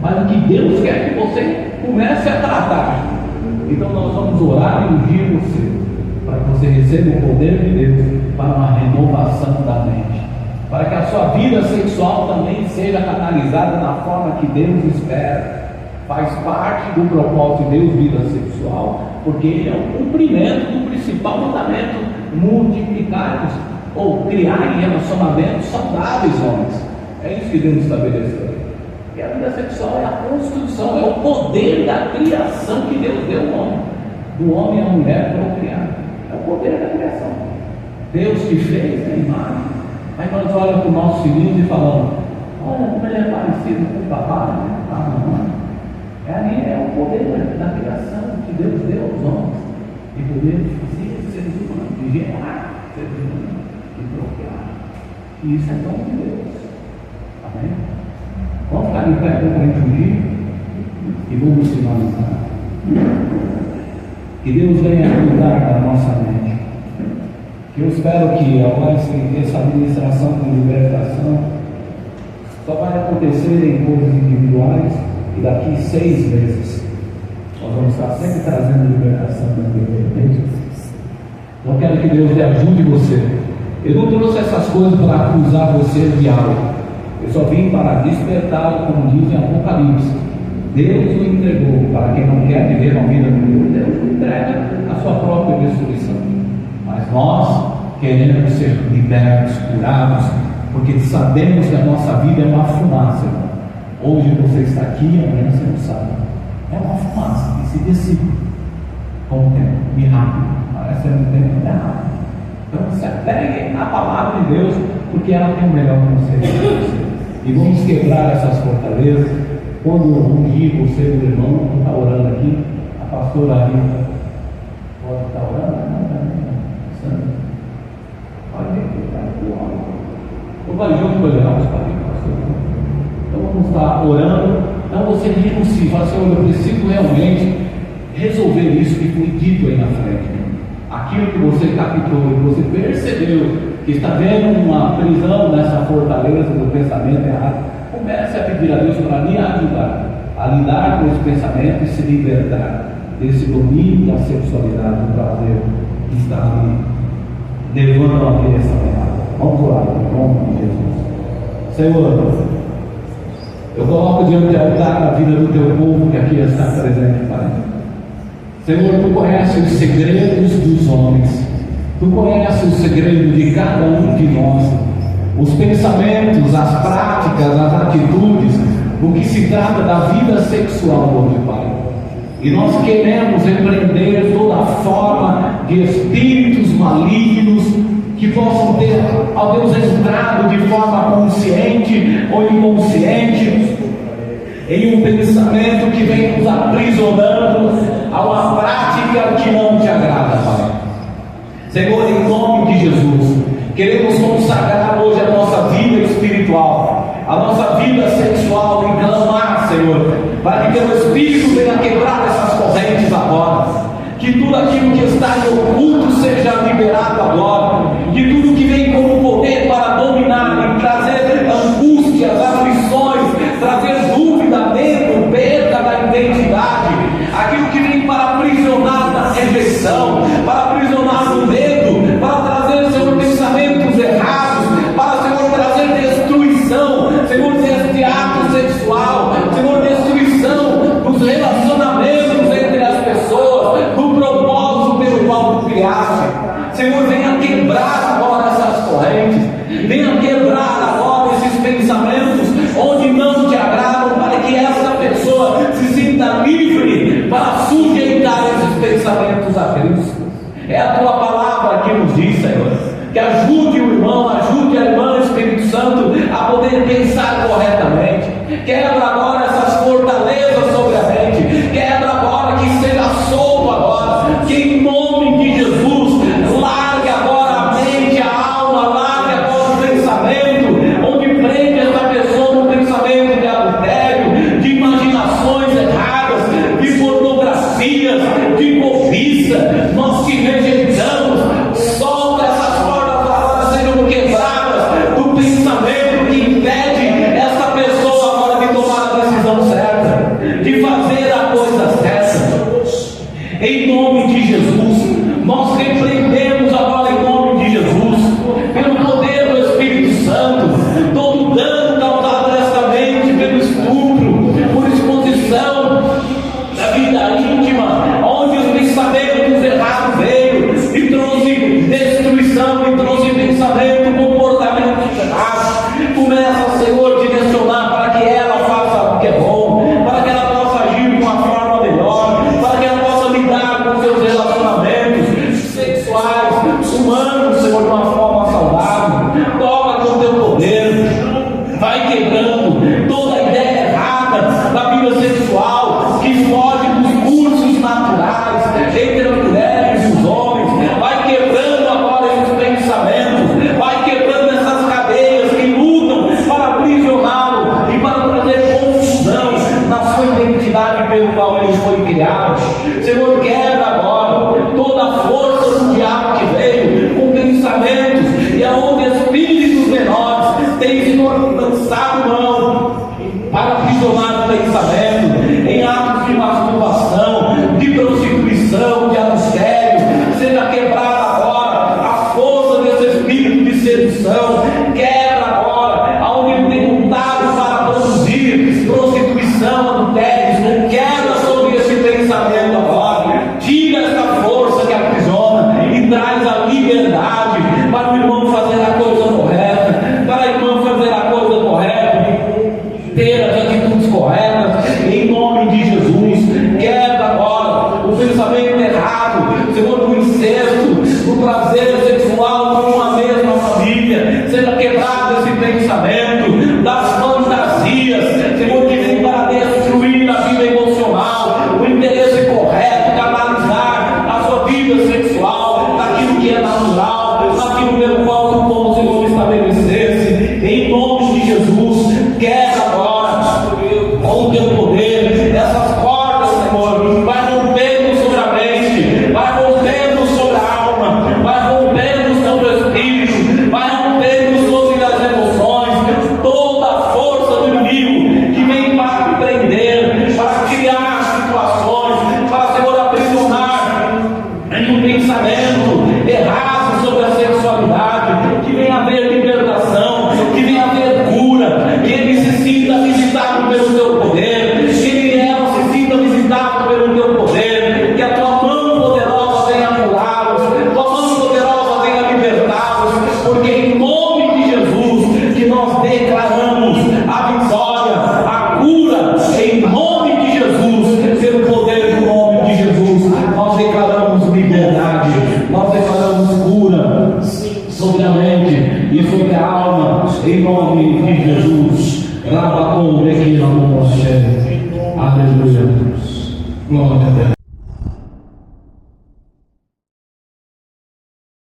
mas o que Deus quer que você comece a tratar. Então nós vamos orar e ungir você, para que você receba o poder de Deus para uma renovação da mente, para que a sua vida sexual também seja canalizada da forma que Deus espera. Faz parte do propósito de Deus, vida sexual, porque ele é o cumprimento do principal mandamento: multiplicar ou criar relacionamentos saudáveis, homens. É isso que Deus estabeleceu. E a vida sexual é a construção, é o poder da criação que Deus deu ao homem, do homem e à mulher procriar. É o poder da criação. Deus te fez na imagem. Aí nós olhamos para os nossos filhinhos e falamos: olha como ele é parecido com o papai, né? A mamãe. É o poder da criação que Deus deu aos homens, de poder fazer seres humanos, de gerar seres humanos, de procriar. E isso é dom de Deus. Amém? Vamos ficar em pé para a gente unir e vamos finalizar. Que Deus venha cuidar da nossa mente. Que eu espero que agora essa administração com libertação só vai acontecer em coisas individuais, e daqui 6 meses nós vamos estar sempre trazendo libertação da igreja. Então quero que Deus lhe ajude você. Eu não trouxe essas coisas para acusar você de algo. Eu só vim para despertá-lo, como diz em Apocalipse. Deus o entregou para quem não quer viver uma vida com Deus. Deus o entrega a sua própria destruição. Mas nós queremos ser libertos, curados, porque sabemos que a nossa vida é uma fumaça, irmão. Hoje você está aqui, amanhã você não sabe. É uma fumaça que se dissipa com o tempo, e rápido. Parece que não tem nada rápido. Então se apegue à palavra de Deus, porque ela tem o melhor conselho para você. E vamos quebrar essas fortalezas. Quando ungir você, meu irmão, que está orando aqui, a pastora Rita pode estar orando? Não, pode vai junto com ele, pastor. Então vamos estar orando. Então você renuncia, fala assim: eu preciso realmente resolver isso que foi dito aí na frente. Aquilo que você captou, que você percebeu que está vendo uma prisão nessa fortaleza do pensamento errado, comece a pedir a Deus para lhe ajudar a lidar com esse pensamento e se libertar desse domínio da sexualidade, do prazer que está ali levando a ter essa errada. Vamos orar em nome de Jesus. Senhor, eu coloco diante do altar a vida do teu povo que aqui está presente, Pai. Senhor, tu conheces os segredos dos homens, tu conheces o segredo de cada um de nós, os pensamentos, as práticas, as atitudes, o que se trata da vida sexual hoje, Pai. E nós queremos repreender toda forma de espíritos malignos que possam ter, ó Deus, entrado de forma consciente ou inconsciente em um pensamento que vem nos aprisionando a uma prática que não te agrada, Pai. Senhor, em nome de Jesus, queremos consagrar hoje a nossa vida espiritual, a nossa vida sexual e clamar, Senhor, para que teu Espírito venha quebrar essas correntes agora, que tudo aquilo que está em oculto seja liberado agora, que tudo que vem como poder para dominar e trazer angústias, aflições, trazer dúvida, medo, perda da identidade, aquilo que vem para aprisionar na rejeição, para aprisionar no medo, para trazer, Senhor, pensamentos errados, para, Senhor, trazer destruição, Senhor, deste ato sexual, Senhor, destruição dos relacionamentos entre as pessoas, do propósito pelo qual tu criaste. Senhor, venha quebrar agora essas correntes, venha quebrar agora esses pensamentos onde não te agradam, para que essa pessoa se sinta livre para sujeitar esses pensamentos a Cristo. É a tua palavra que nos diz, Senhor, que ajude o irmão, ajude a irmã, Espírito Santo, a poder pensar corretamente. Quebra agora essas fortalezas sobre a mente, quebra agora, que seja solto agora, que em nome de Jesus, largue agora a mente, a alma, largue agora o pensamento, onde prende essa pessoa no pensamento de adultério, de imaginações erradas, de pornografias, de cobiça. Nós te rejeitamos, solta essas portas agora, sejam quebradas do pensamento que impede essa pessoa agora de tomar a decisão certa, de fazer a coisa certa. Em nome de Jesus, nós repreendemos agora, em nome de Jesus, pelo poder do Espírito Santo, todo dano causado nesta mente pelo estupro, por exposição da vida íntima, onde os pensamentos errados veio e trouxe destruição, e trouxe pensamento, comportamento errado. Começa, Senhor, a direcionar para que ela faça o que é bom, para que ela possa agir de uma forma melhor, para que ela possa lidar com seus relacionamentos sexuais, humanos, Senhor, de uma forma saudável. Toca com teu poder, vai quebrando toda a ideia errada da vida sexual que foge dos cursos naturais entre as mulheres e os homens. Vai quebrando agora esses pensamentos, vai quebrando essas cadeias que lutam para aprisioná-lo e para trazer confusão na sua identidade pelo qual ele foi criado. Senhor, quebra agora toda a força do diabo que veio com pensamentos e aonde espíritos menores têm se lançado mão para aprisionar o pensamento em atos de masturbação, de prostituição, de adultério. Seja quebrada agora a força desse espírito de sedução. Quebra agora aonde ele tem lutado para produzir prostituição, adultérios. Quebra sobre esse pensamento agora. outros. Glória a Deus.